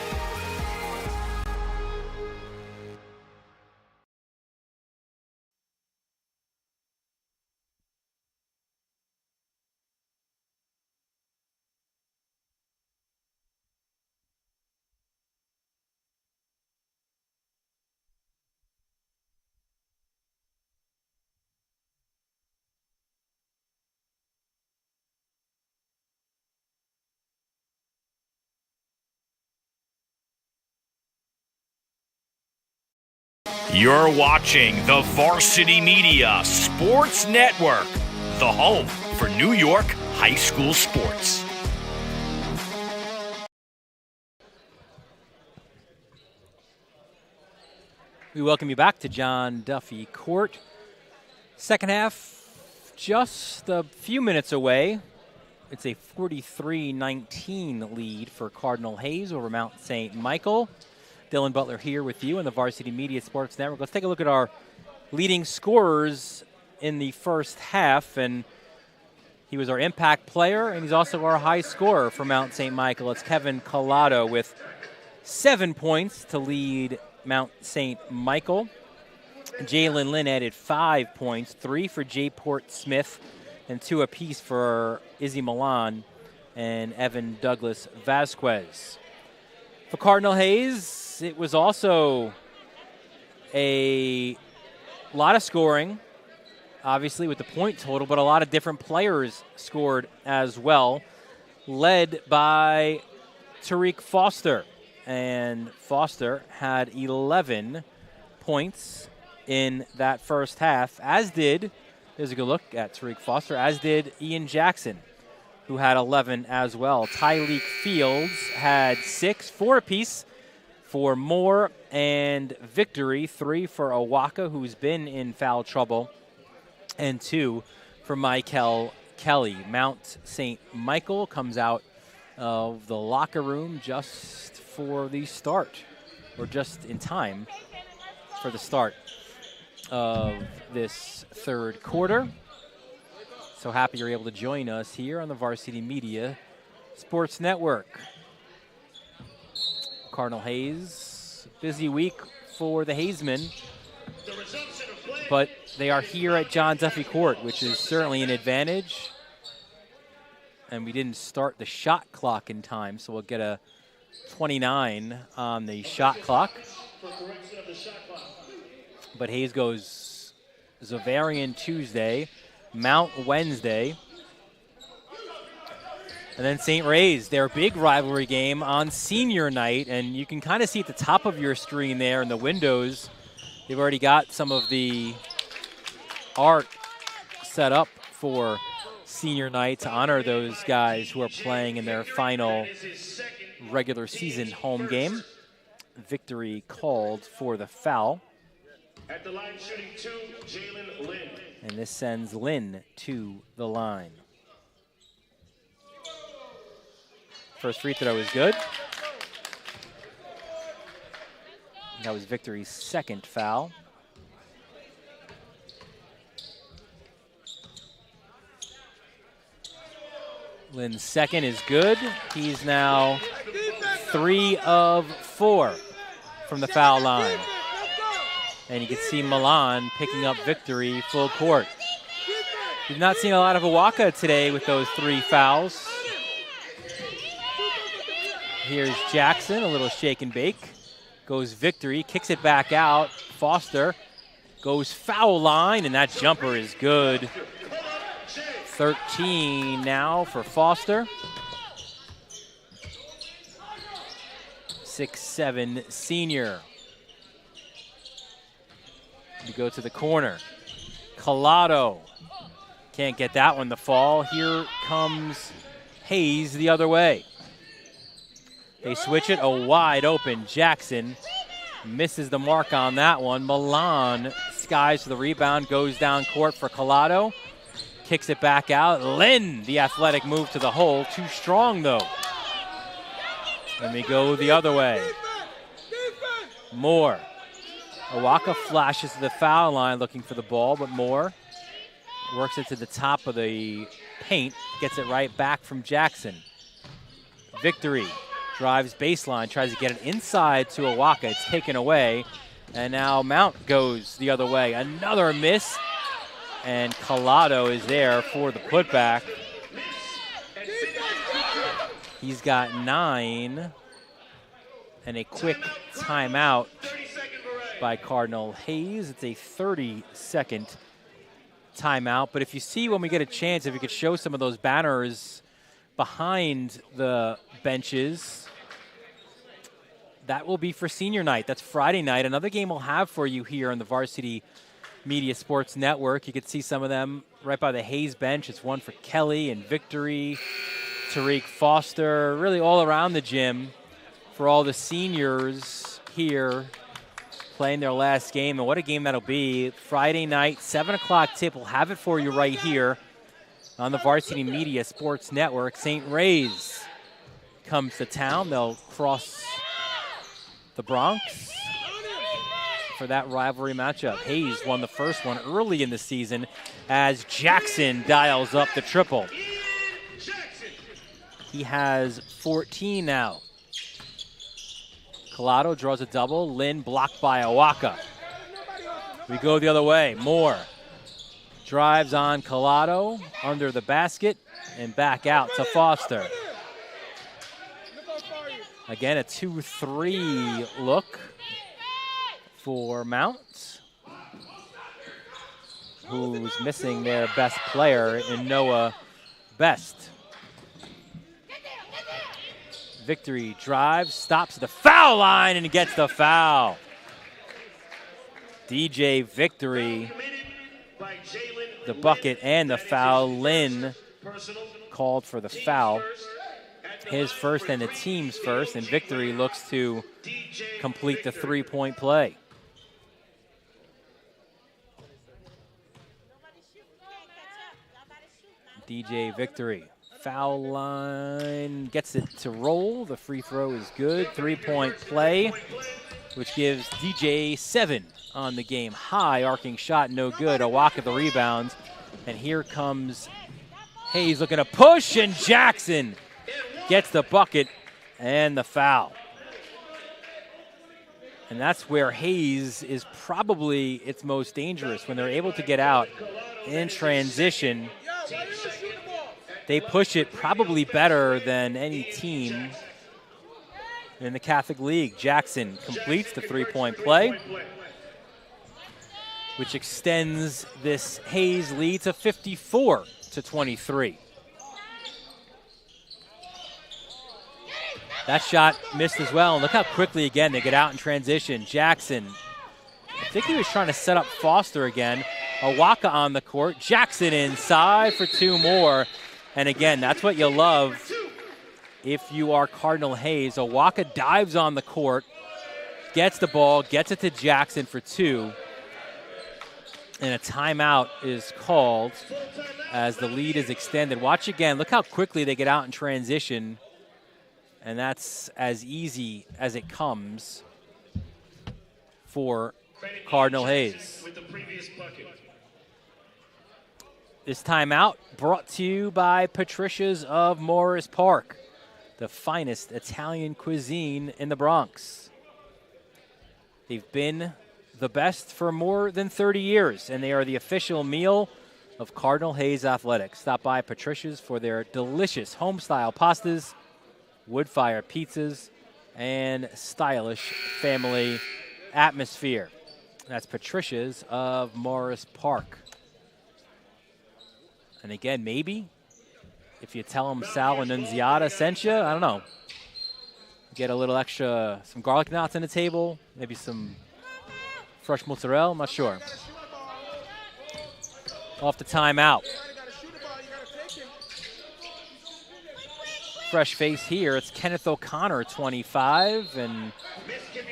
You're watching the Varsity Media Sports Network, the home for New York high school sports. We welcome you back to John Duffy Court. Second half, just a few minutes away. It's a 43-19 lead for Cardinal Hayes over Mount St. Michael. Dylan Butler here with you on the Varsity Media Sports Network. Let's take a look at our leading scorers in the first half. And he was our impact player, and he's also our high scorer for Mount St. Michael. It's Kevin Collado with 7 points to lead Mount St. Michael. Jalen Lynn added 5 points, 3 for Jay Port Smith, and 2 apiece for Izzy Milan and Evan Douglas Vasquez. For Cardinal Hayes, it was also a lot of scoring, obviously with the point total, but a lot of different players scored as well, led by Tariq Foster. And Foster had 11 points in that first half, as did, there's a good look at Tariq Foster, as did Ian Jackson, who had 11 as well. Tyleek Fields had 6, 4 apiece for Moore and Victory, 3 for Owaka, who's been in foul trouble, and 2 for Michael Kelly. Mount St. Michael comes out of the locker room just for the start, or just in time for the start of this third quarter. So happy you're able to join us here on the Varsity Media Sports Network. Cardinal Hayes, busy week for the Hayesmen, but they are here at John Duffy Court, which is certainly an advantage. And we didn't start the shot clock in time, so we'll get a 29 on the shot clock. But Hayes goes Zavarian Tuesday, Mount Wednesday, and then St. Ray's, their big rivalry game on senior night. And you can kind of see at the top of your screen there in the windows, they've already got some of the art set up for senior night to honor those guys who are playing in their final regular season home game. Victory called for the foul. At the line shooting 2, Jalen Lynn. And this sends Lynn to the line. First free throw is good. That was Victory's second foul. Lynn's second is good. He's now 3 of 4 from the foul line. And you can see Milan picking up Victory full court. We've not seen a lot of Owaka today with those 3 fouls. Here's Jackson, a little shake and bake. Goes Victory, kicks it back out. Foster goes foul line, and that jumper is good. 13 now for Foster. 6'7" senior. We go to the corner. Collado can't get that one to fall. Here comes Hayes the other way. They switch it, a wide open Jackson. Misses the mark on that one. Milan skies for the rebound, goes down court for Collado. Kicks it back out. Lynn, the athletic move to the hole. Too strong, though. Let me go the other way. Moore. Owaka flashes to the foul line looking for the ball, but Moore works it to the top of the paint. Gets it right back from Jackson. Victory. Drives baseline, tries to get it inside to Owaka. It's taken away. And now Mount goes the other way. Another miss. And Collado is there for the putback. He's got 9. And a quick timeout by Cardinal Hayes. It's a 30-second timeout. But if you see when we get a chance, if you could show some of those banners behind the benches, that will be for senior night. That's Friday night. Another game we'll have for you here on the Varsity Media Sports Network. You can see some of them right by the Hayes bench. It's one for Kelly and Victory, Tariq Foster, really all around the gym for all the seniors here playing their last game. And what a game that'll be. Friday night, 7 o'clock tip. We'll have it for you right here on the Varsity Media Sports Network. St. Ray's comes to town. They'll cross the Bronx for that rivalry matchup. Hayes won the first one early in the season as Jackson dials up the triple. He has 14 now. Collado draws a double. Lynn blocked by Awaka. We go the other way. Moore drives on Collado under the basket and back out to Foster. Again, a 2-3 look for Mount, who's missing their best player in Noah Best. Victory drives, stops at the foul line, and gets the foul. DJ Victory, the bucket and the foul. Lynn called for the foul. His first and the team's first, and Victory looks to complete the three-point play. DJ Victory, foul line, gets it to roll. The free throw is good. Three-point play, which gives DJ 7 on the game. High arcing shot, no good. Awaka the rebound, and here comes Hayes looking to push, and Jackson gets the bucket and the foul. And that's where Hayes is probably its most dangerous, when they're able to get out in transition. They push it probably better than any team in the Catholic League. Jackson completes the three-point play, which extends this Hayes lead to 54-23. That shot missed as well. And look how quickly, again, they get out in transition. Jackson, I think he was trying to set up Foster again. Awaka on the court. Jackson inside for two more. And again, that's what you love if you are Cardinal Hayes. Awaka dives on the court, gets the ball, gets it to Jackson for two. And a timeout is called as the lead is extended. Watch again. Look how quickly they get out in transition. And that's as easy as it comes for Cardinal Hayes. This timeout brought to you by Patricia's of Morris Park, the finest Italian cuisine in the Bronx. They've been the best for more than 30 years, and they are the official meal of Cardinal Hayes Athletics. Stop by Patricia's for their delicious home-style pastas, wood-fire pizzas, and stylish family atmosphere. That's Patricia's of Morris Park. And again, maybe if you tell them Sal Annunziata sent you, I don't know. Get a little extra, some garlic knots on the table, maybe some fresh mozzarella, I'm not sure. Off the timeout. Fresh face here. It's Kenneth O'Connor, 25, and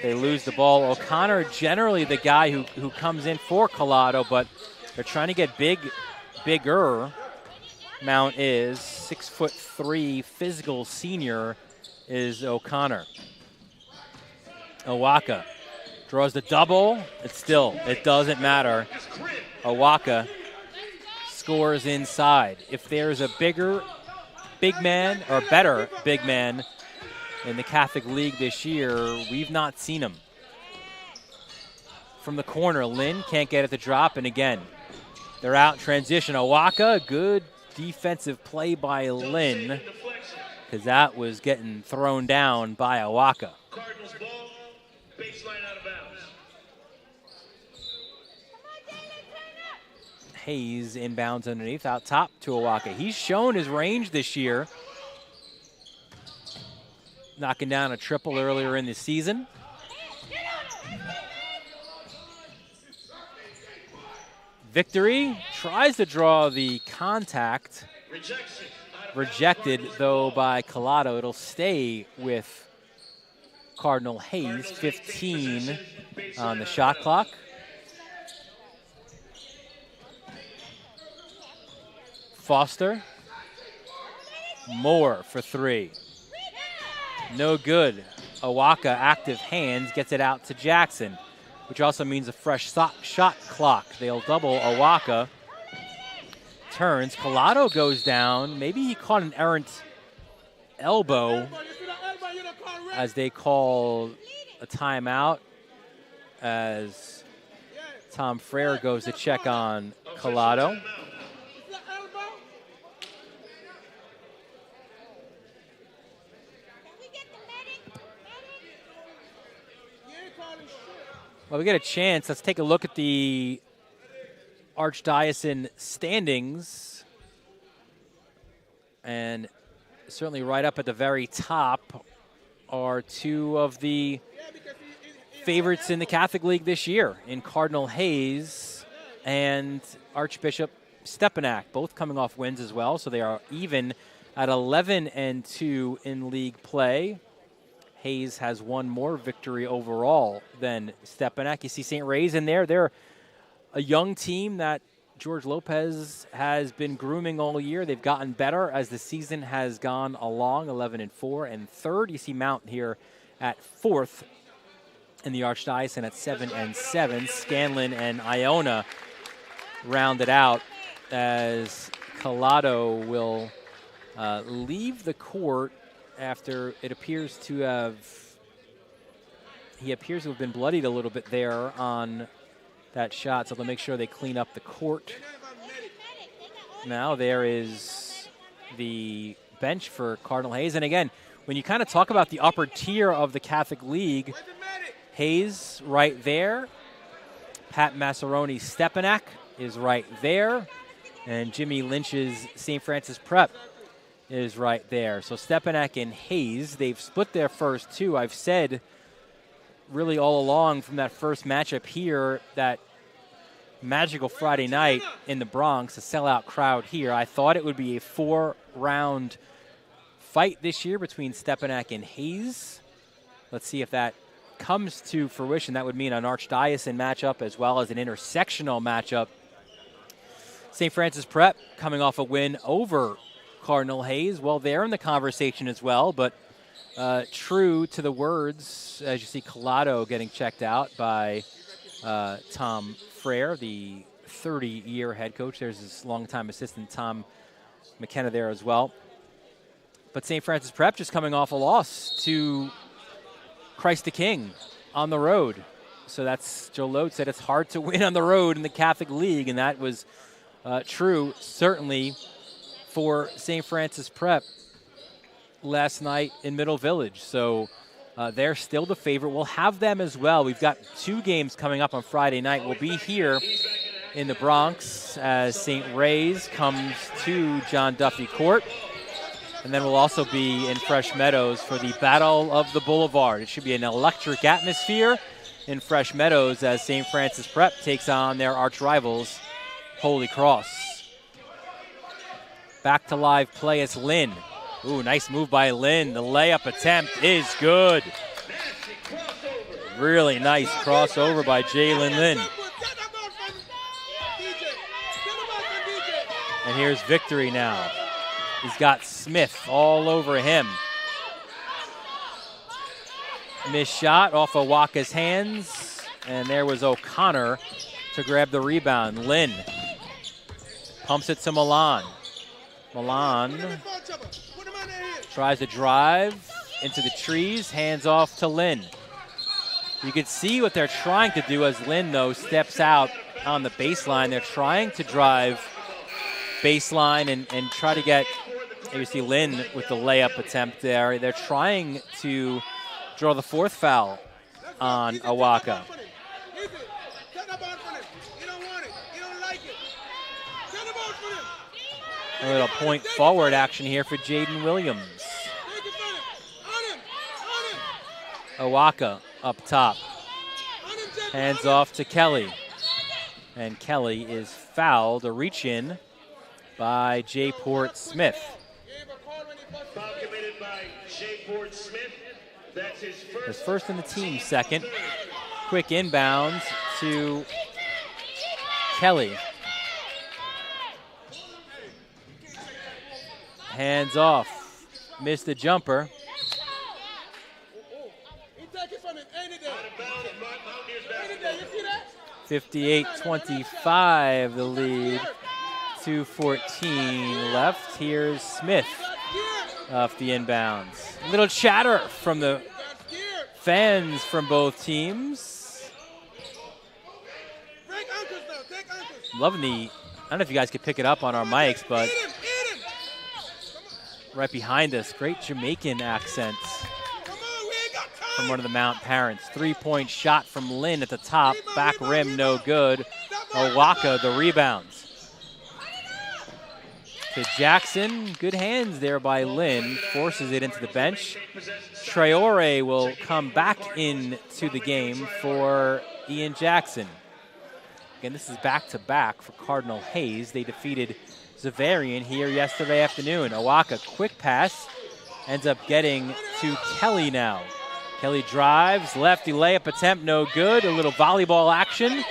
they lose the ball. O'Connor, generally the guy who comes in for Collado, but they're trying to get bigger. Mount is 6'3", physical senior is O'Connor. Awaka draws the double. It doesn't matter. Awaka scores inside. If there's a better big man in the Catholic League this year, we've not seen him. From the corner, Lynn can't get it to drop, and again, they're out in transition. Awaka, good defensive play by Lynn, because that was getting thrown down by Awaka. Cardinals ball, baseline out of bounds. Hayes inbounds underneath, out top to Awaka. He's shown his range this year. knocking down a triple earlier in the season. Victory tries to draw the contact. Rejected, though, by Collado. It'll stay with Cardinal Hayes, 15 on the shot clock. Foster. Moore for three. No good. Awaka, active hands, gets it out to Jackson, which also means a fresh shot clock. They'll double Awaka. Turns. Collado goes down. Maybe he caught an errant elbow as they call a timeout as Tom Frere goes to check on Collado. Well, we get a chance. Let's take a look at the Archdiocese standings. And certainly right up at the very top are two of the favorites in the Catholic League this year, in Cardinal Hayes and Archbishop Stepanak, both coming off wins as well. So they are even at 11-2 in league play. Hayes has one more victory overall than Stepanak. You see St. Ray's in there. They're a young team that George Lopez has been grooming all year. They've gotten better as the season has gone along, 11-4. And third, you see Mount here at fourth in the Archdiocese and at 7-7. Scanlon and Iona rounded out as Collado will leave the court after it appears to have, he appears to have been bloodied a little bit there on that shot, so they'll make sure they clean up the court. Now there is the bench for Cardinal Hayes. And again, when you kind of talk about the upper tier of the Catholic League, Hayes right there, Pat Massaroni Stepanak is right there, and Jimmy Lynch's St. Francis Prep is right there. So Stepanak and Hayes, they've split their first two. I've said really all along from that first matchup here, that magical Friday night in the Bronx, a sellout crowd here, I thought it would be a 4-round fight this year between Stepanak and Hayes. Let's see if that comes to fruition. That would mean an Archdiocese matchup as well as an intersectional matchup. St. Francis Prep coming off a win over Cardinal Hayes. Well, they're in the conversation as well, but true to the words, as you see Collado getting checked out by Tom Frere, the 30-year head coach. There's his longtime assistant, Tom McKenna, there as well. But St. Francis Prep just coming off a loss to Christ the King on the road. So that's, Joe Load said it's hard to win on the road in the Catholic League, and that was true, certainly, for St. Francis Prep last night in Middle Village. So they're still the favorite. We'll have them as well. We've got two games coming up on Friday night. We'll be here in the Bronx as St. Ray's comes to John Duffy Court. And then we'll also be in Fresh Meadows for the Battle of the Boulevard. It should be an electric atmosphere in Fresh Meadows as St. Francis Prep takes on their arch rivals, Holy Cross. Back to live play, it's Lynn. Ooh, nice move by Lynn. The layup attempt is good. Really nice crossover by Jalen Lynn. And here's Victory now. He's got Smith all over him. Missed shot off of Waka's hands. And there was O'Connor to grab the rebound. Lynn pumps it to Milan. Milan tries to drive into the trees, hands off to Lynn. You can see what they're trying to do as Lynn, though, steps out on the baseline. They're trying to drive baseline and try to get, you see Lynn with the layup attempt there. They're trying to draw the fourth foul on Awaka. A little point forward action here for Jaden Williams. Owaka up top. Hands off to Kelly. And Kelly is fouled, a reach in by J-Port Smith. Foul committed by J-Port Smith. That's His first in the team, second. Quick inbounds to Kelly. Hands off. Missed the jumper. 58-25 the lead. 2:14 left. Here's Smith off the inbounds. A little chatter from the fans from both teams. Loving the, I don't know if you guys could pick it up on our mics, but right behind us, great Jamaican accents from one of the Mount parents. 3-point shot from Lynn at the top, back rim, no good. Owaka, the rebounds. To Jackson, good hands there by Lynn, forces it into the bench. Traore will come back into the game for Ian Jackson. Again, this is back-to-back for Cardinal Hayes. They defeated Zavarian here yesterday afternoon. Owaka, quick pass, ends up getting to Kelly now. Kelly drives, lefty layup attempt, no good. A little volleyball action.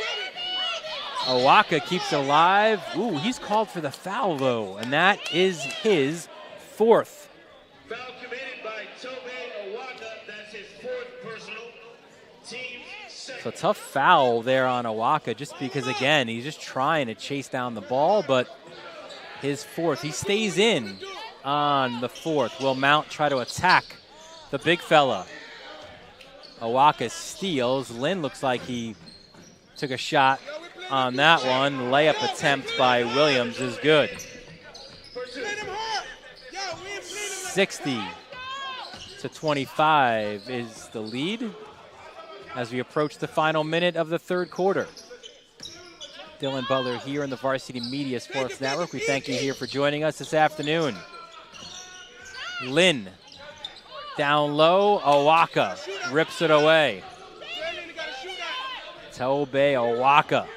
Owaka keeps it alive. Ooh, he's called for the foul, though, and that is his fourth. Foul committed by Tobe Owaka. That's his fourth personal. Team second. So tough foul there on Owaka just because, again, he's just trying to chase down the ball, but his fourth. He stays in on the fourth. Will Mount try to attack the big fella? Owaka steals. Lynn looks like he took a shot on that one. Layup attempt by Williams is good. 60-25 is the lead as we approach the final minute of the third quarter. Dylan Butler here in the Varsity Media Sports Network. We thank you here for joining us this afternoon. Lynn down low. Owaka rips it away. Tobe Owaka,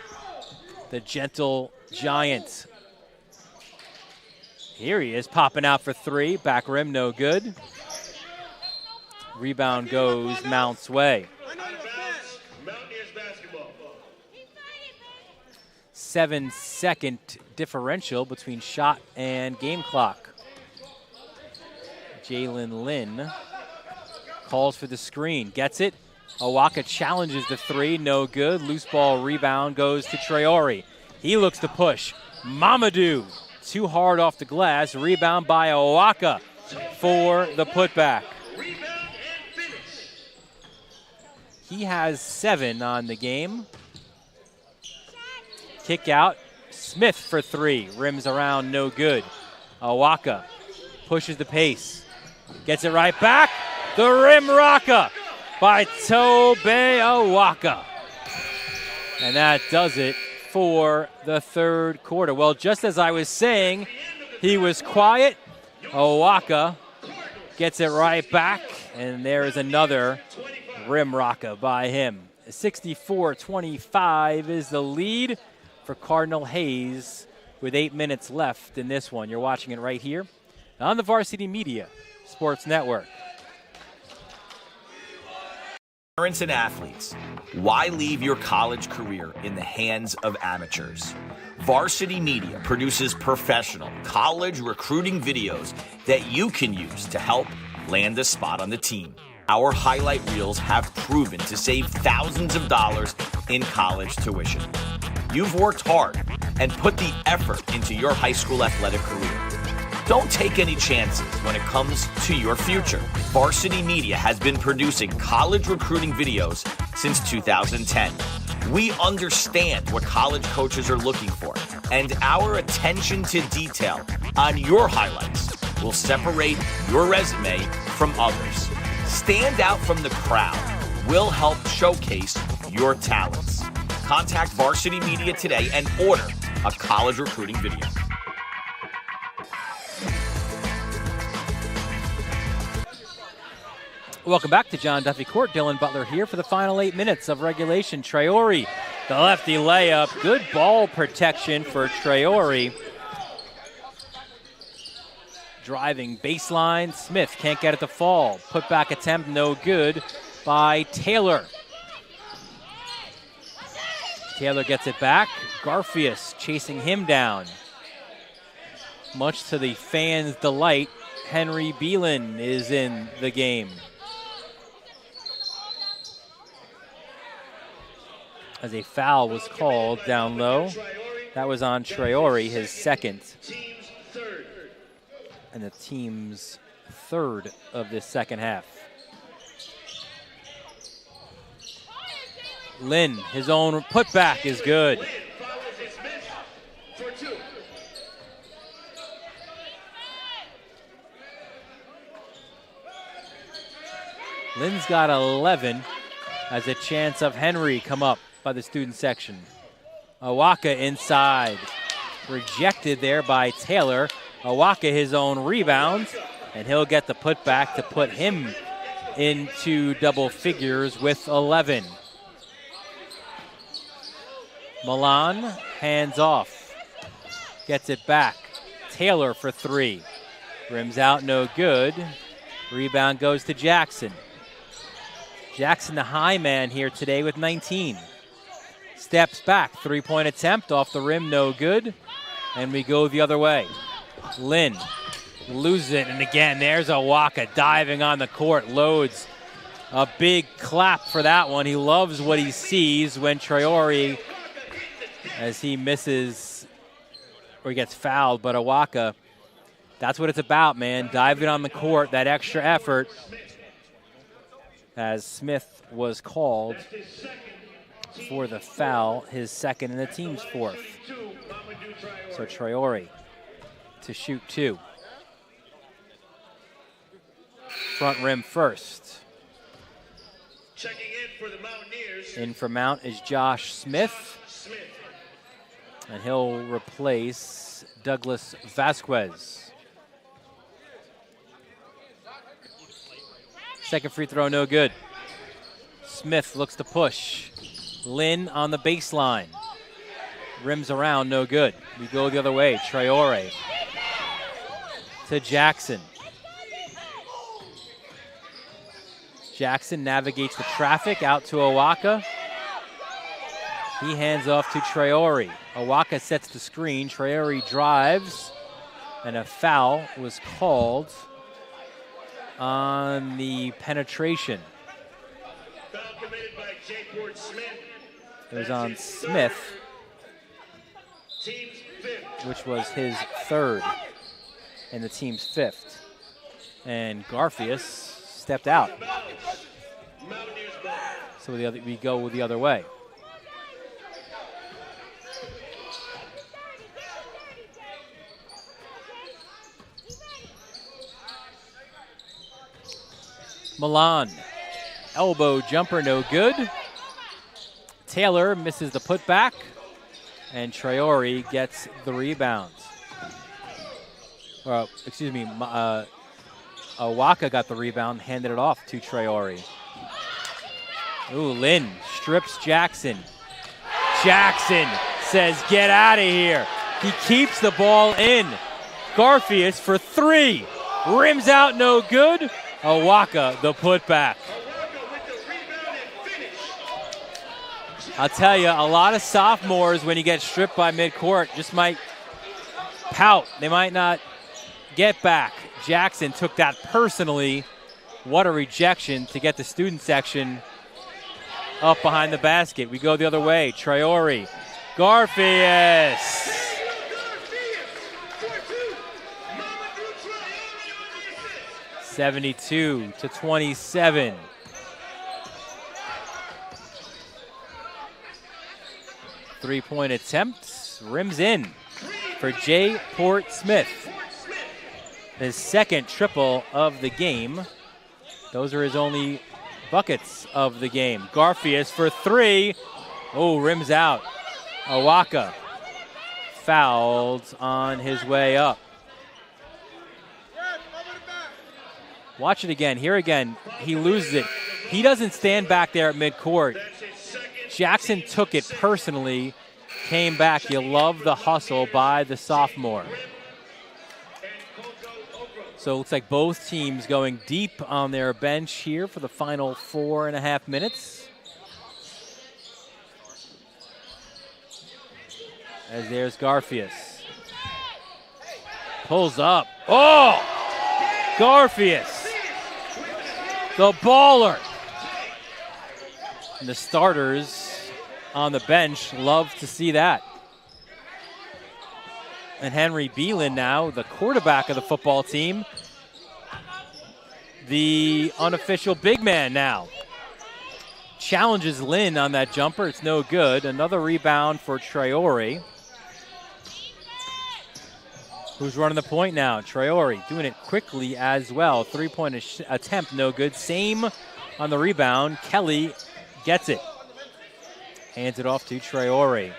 the gentle giant. Here he is, popping out for three. Back rim, no good. Rebound goes Mount's way. 7-second differential between shot and game clock. Jalen Lynn calls for the screen, gets it. Owaka challenges the three, no good. Loose ball rebound goes to Traore. He looks to push. Mamadou, too hard off the glass. Rebound by Owaka for the putback. He has 7 on the game. Kick out. Smith for three. Rims around, no good. Owaka pushes the pace. Gets it right back. The rim rocker by Tobe Owaka. And that does it for the third quarter. Well, just as I was saying, he was quiet. Owaka gets it right back. And there is another rim rocker by him. 64-25 is the lead for Cardinal Hayes with 8 minutes left in this one. You're watching it right here on the Varsity Media Sports Network. Parents and athletes, why leave your college career in the hands of amateurs? Varsity Media produces professional college recruiting videos that you can use to help land a spot on the team. Our highlight reels have proven to save thousands of dollars in college tuition. You've worked hard and put the effort into your high school athletic career. Don't take any chances when it comes to your future. Varsity Media has been producing college recruiting videos since 2010. We understand what college coaches are looking for, and our attention to detail on your highlights will separate your resume from others. Stand out from the crowd. We'll help showcase your talents. Contact Varsity Media today and order a college recruiting video. Welcome back to John Duffy Court. Dylan Butler here for the final 8 minutes of regulation. Traore, the lefty layup. Good ball protection for Traore. Driving baseline. Smith can't get it to fall. Put back attempt, no good by Taylor. Taylor gets it back. Garfious chasing him down. Much to the fans' delight, Henry Beelan is in the game. As a foul was called down low. That was on Traore, his second. And the team's third of this second half. Lynn, his own putback is good. Lynn's got 11 as a chance of Henry come up by the student section. Awaka inside. Rejected there by Taylor. Awaka his own rebound, and he'll get the putback to put him into double figures with 11. Milan hands off. Gets it back. Taylor for three. Rims out, no good. Rebound goes to Jackson. Jackson, the high man here today with 19. Steps back, three-point attempt off the rim, no good. And we go the other way. Lynn loses it, and again, there's Awaka diving on the court, loads. A big clap for that one. He loves what he sees when Traore, as he misses, or he gets fouled, but Awaka, that's what it's about, man. Diving on the court, that extra effort. As Smith was called for the foul, his second and the team's fourth. So Traore to shoot two. Front rim first. Checking in for the Mountaineers. In for Mount is Josh Smith. And he'll replace Douglas Vasquez. Second free throw, no good. Smith looks to push. Lynn on the baseline. Rims around, no good. We go the other way. Traore to Jackson. Jackson navigates the traffic out to Awaka. He hands off to Traore. Awaka sets the screen. Traore drives, and a foul was called on the penetration. Foul committed by J. Smith. It was on Smith, Team's fifth. which was his third and the team's fifth. And Garfious stepped out. Mountaineers ball. So we go the other way. Milan, elbow jumper, no good. Taylor misses the putback, and Traore gets the rebound. Awaka got the rebound, handed it off to Traore. Ooh, Lynn strips Jackson. Jackson says, get out of here. He keeps the ball in. Garfious for three. Rims out, no good. Awaka, the putback. I'll tell you, a lot of sophomores, when you get stripped by midcourt, just might pout. They might not get back. Jackson took that personally. What a rejection to get the student section up behind the basket. We go the other way. Traore. Garfious. 72-27. Three-point attempt. Rims in for J. Port Smith. His second triple of the game. Those are his only buckets of the game. Garfious for three. Oh, rims out. Awaka fouled on his way up. Watch it again. Here again, he loses it. He doesn't stand back there at midcourt. Jackson took it personally, came back. You love the hustle by the sophomore. So it looks like both teams going deep on their bench here for the final 4.5 minutes. As there's Garfias. Pulls up. Oh! Garfias. The baller. And the starters on the bench love to see that. And Henry Beelan now, the quarterback of the football team, the unofficial big man now. Challenges Lynn on that jumper. It's no good. Another rebound for Traore. Who's running the point now? Traore doing it quickly as well. Three-point attempt, no good. Same on the rebound. Kelly gets it. Hands it off to Traore.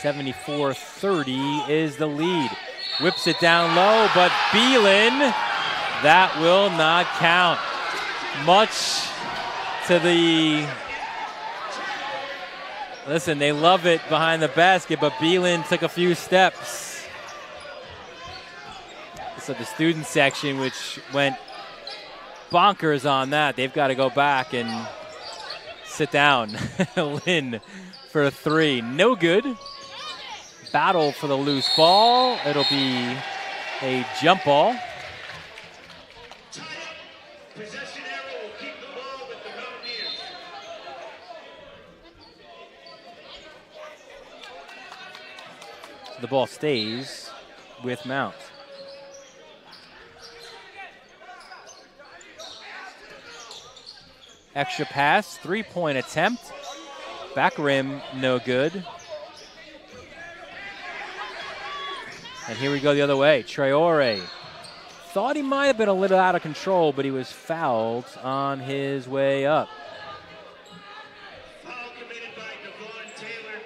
74-30 is the lead. Whips it down low, but Beelan, that will not count. Much to the... Listen, they love it behind the basket, but Beelan took a few steps. So the student section, which went bonkers on that, they've got to go back and sit down. Lynn for a three. No good. Battle for the loose ball. It'll be a jump ball. Possession arrow will keep the ball with the Mountaineers. So the ball stays with Mount. Extra pass, three-point attempt. Back rim, no good. And here we go the other way. Traore thought he might have been a little out of control, but he was fouled on his way up. Foul committed by Devon Taylor.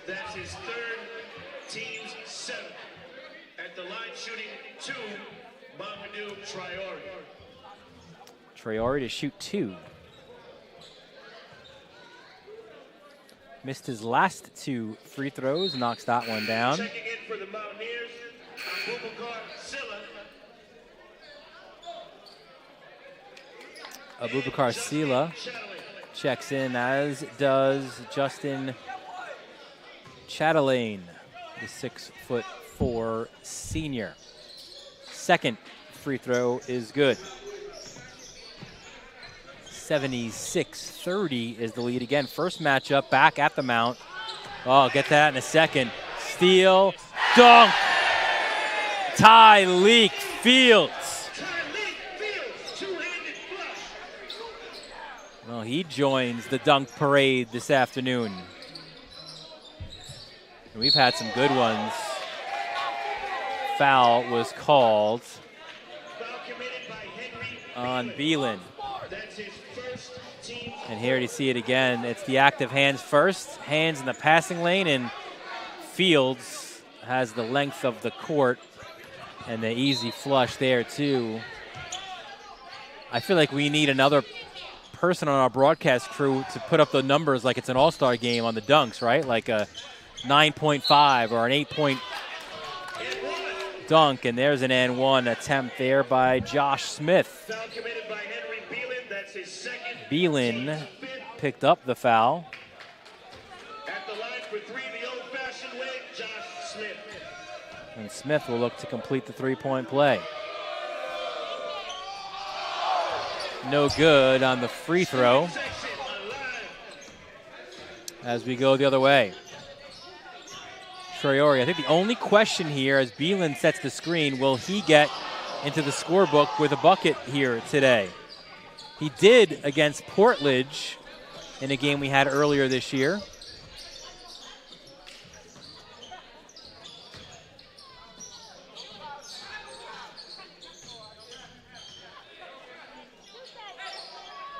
That's his third, team's seventh. At the line shooting two, Mamadou Traore. Traore to shoot two. Missed his last two free throws, knocks that one down. Checking in for the Mountaineers, Abubakar Silla. Abubakar Sila checks in, as does Justin Chatelaine, the 6'4" senior. Second free throw is good. 76-30 is the lead again. First matchup back at the Mount. Oh, get that in a second. Steal, dunk. Tyleek Fields. Two-handed flush. Well, he joins the dunk parade this afternoon. We've had some good ones. Foul was called on Beelan. That's his first team. And here you see it again. It's the active hands first. Hands in the passing lane, and Fields has the length of the court and the easy flush there too. I feel like we need another person on our broadcast crew to put up the numbers like it's an all-star game on the dunks, right? Like a 9.5 or an 8-point dunk, and there's an and one attempt there by Josh Smith. Foul committed by Henry Beelan. That's his second. Beelan picked up the foul. At the line for three, the old-fashioned way, Josh Smith. And Smith will look to complete the three-point play. No good on the free throw as we go the other way. Traore, I think the only question here as Beelan sets the screen, will he get into the scorebook with a bucket here today? He did against Portledge in a game we had earlier this year.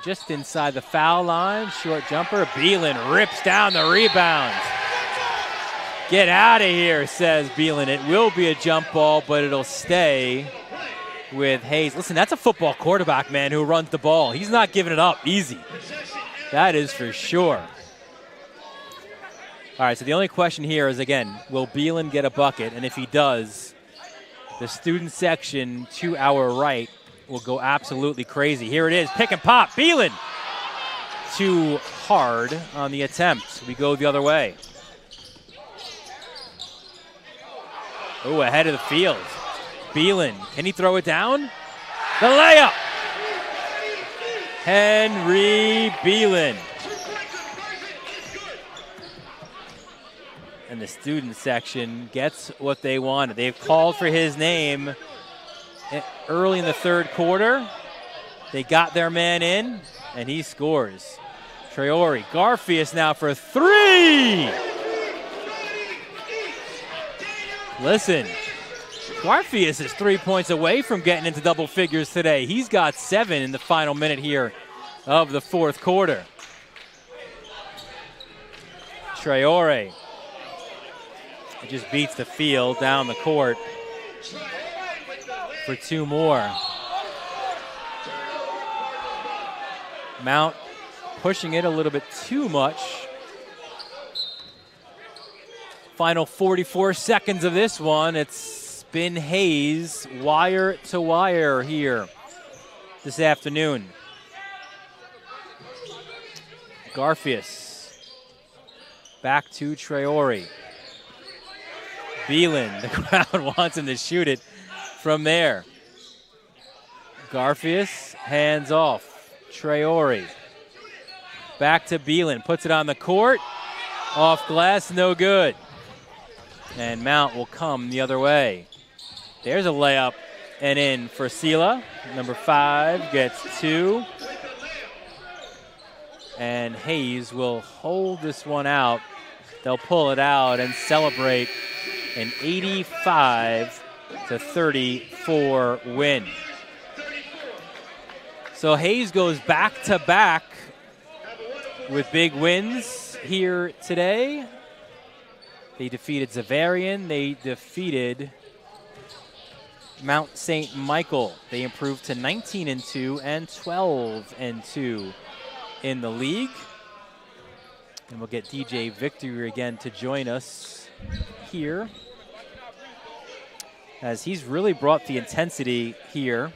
Just inside the foul line, short jumper. Beelan rips down the rebound. Get out of here, says Beelan. It will be a jump ball, but it'll stay with Hayes. Listen, that's a football quarterback, man, who runs the ball. He's not giving it up easy. That is for sure. All right, so the only question here is, again, will Beelan get a bucket? And if he does, the student section to our right will go absolutely crazy. Here it is, pick and pop, Beelan. Too hard on the attempt. We go the other way. Oh, ahead of the field. Beelan, can he throw it down? The layup. Henry Beelan. And the student section gets what they wanted. They've called for his name early in the third quarter. They got their man in, and he scores. Traore, Garfias now for 3. Listen, Garfias is 3 points away from getting into double figures today. He's got 7 in the final minute here of the fourth quarter. Traore just beats the field down the court for 2 more. Mount pushing it a little bit too much. Final 44 seconds of this one. It's been Hayes wire to wire here this afternoon. Garfias back to Traore. Beelan, the crowd wants him to shoot it from there. Garfias, hands off. Traore. Back to Beelan, puts it on the court. Off glass, no good. And Mount will come the other way. There's a layup and in for Sela. Number 5 gets 2. And Hayes will hold this one out. They'll pull it out and celebrate an 85-34 win. So Hayes goes back-to-back with big wins here today. They defeated Xaverian. They defeated Mount St. Michael. They improved to 19-2 and 12-2 in the league. And we'll get DJ Victory again to join us here, as he's really brought the intensity here.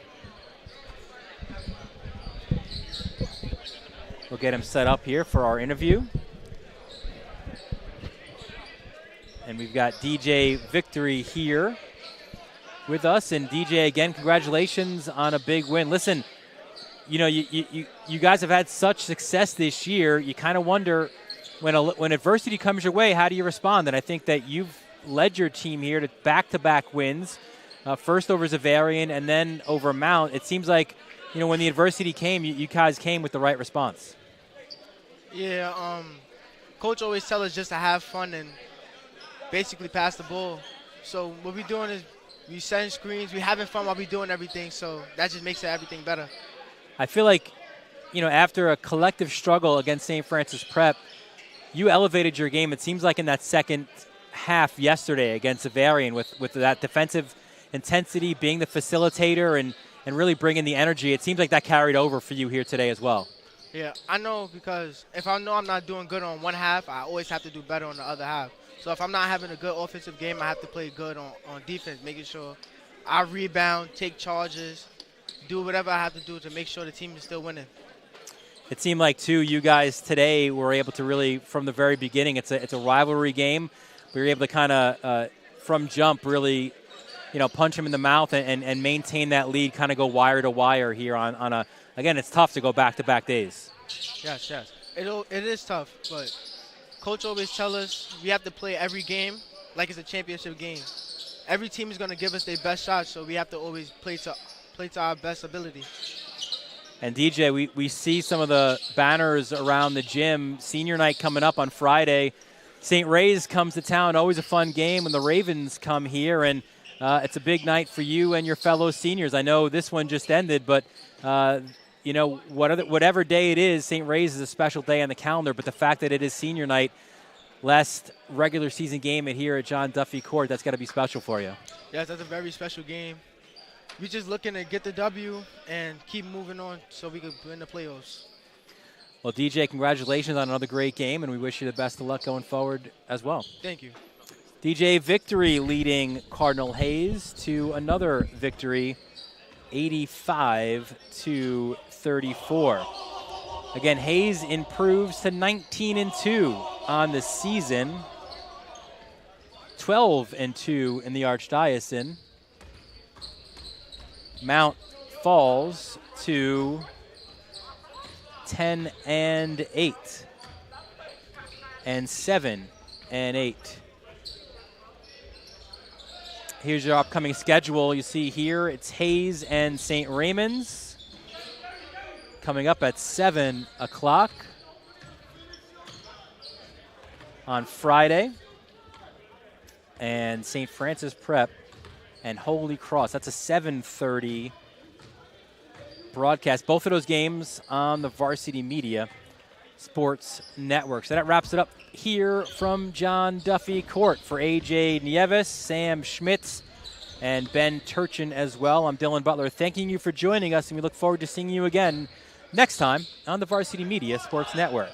We'll get him set up here for our interview. And we've got DJ Victory here with us. And DJ, again, congratulations on a big win. Listen, you know, you guys have had such success this year. You kind of wonder, when adversity comes your way, how do you respond? And I think that you've led your team here to back-to-back wins, first over Xaverian and then over Mount. It seems like, you know, when the adversity came, you guys came with the right response. Yeah, Coach always tells us just to have fun and basically pass the ball. So what we're doing is we setting screens, we're having fun while we're doing everything, so that just makes everything better. I feel like, you know, after a collective struggle against St. Francis Prep, you elevated your game, it seems like, in that second half yesterday against Xaverian with that defensive intensity, being the facilitator and really bringing the energy. It seems like that carried over for you here today as well. Yeah, I know, because if I know I'm not doing good on one half, I always have to do better on the other half. So if I'm not having a good offensive game, I have to play good on defense, making sure I rebound, take charges, do whatever I have to do to make sure the team is still winning. It seemed like, too, you guys today were able to really, from the very beginning, it's a rivalry game. We were able to kind of, from jump, really, you know, punch him in the mouth and maintain that lead, kind of go wire to wire here on a, again, it's tough to go back-to-back days. Yes. It is tough, but Coach always tells us we have to play every game like it's a championship game. Every team is going to give us their best shot, so we have to always play to our best ability. And DJ, we see some of the banners around the gym. Senior night coming up on Friday. St. Ray's comes to town, always a fun game when the Ravens come here, and it's a big night for you and your fellow seniors. I know this one just ended, but you know, whatever day it is, St. Ray's is a special day on the calendar, but the fact that it is senior night, last regular season game here at John Duffy Court, that's got to be special for you. Yes, that's a very special game. we just looking to get the W and keep moving on so we can win the playoffs. Well, DJ, congratulations on another great game, and we wish you the best of luck going forward as well. Thank you. DJ victory leading Cardinal Hayes to another victory, 85-34. Again, Hayes improves to 19-2 on the season, 12-2 in the Archdiocese. Mount falls to 10-8 and 7-8. Here's your upcoming schedule. You see here it's Hayes and St. Raymond's coming up at 7 o'clock on Friday, and St. Francis Prep and Holy Cross. That's a 7:30 broadcast. Both of those games on the Varsity Media Sports Network. So that wraps it up here from John Duffy Court. For AJ Nieves, Sam Schmitz, and Ben Turchin as well, I'm Dylan Butler, thanking you for joining us, and we look forward to seeing you again next time on the Varsity Media Sports Network.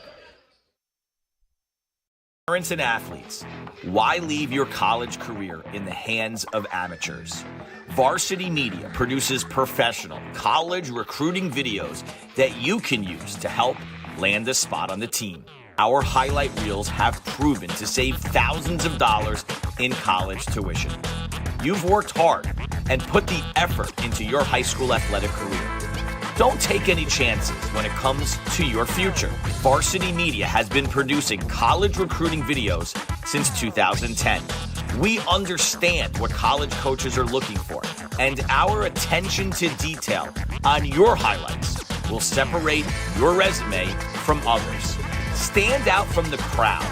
Parents and athletes, why leave your college career in the hands of amateurs? Varsity Media produces professional college recruiting videos that you can use to help land a spot on the team. Our highlight reels have proven to save thousands of dollars in college tuition. You've worked hard and put the effort into your high school athletic career. Don't take any chances when it comes to your future. Varsity Media has been producing college recruiting videos since 2010. We understand what college coaches are looking for, and our attention to detail on your highlights will separate your resume from others. Stand out from the crowd.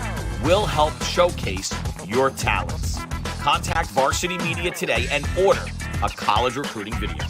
We'll help showcase your talents. Contact Varsity Media today and order a college recruiting video.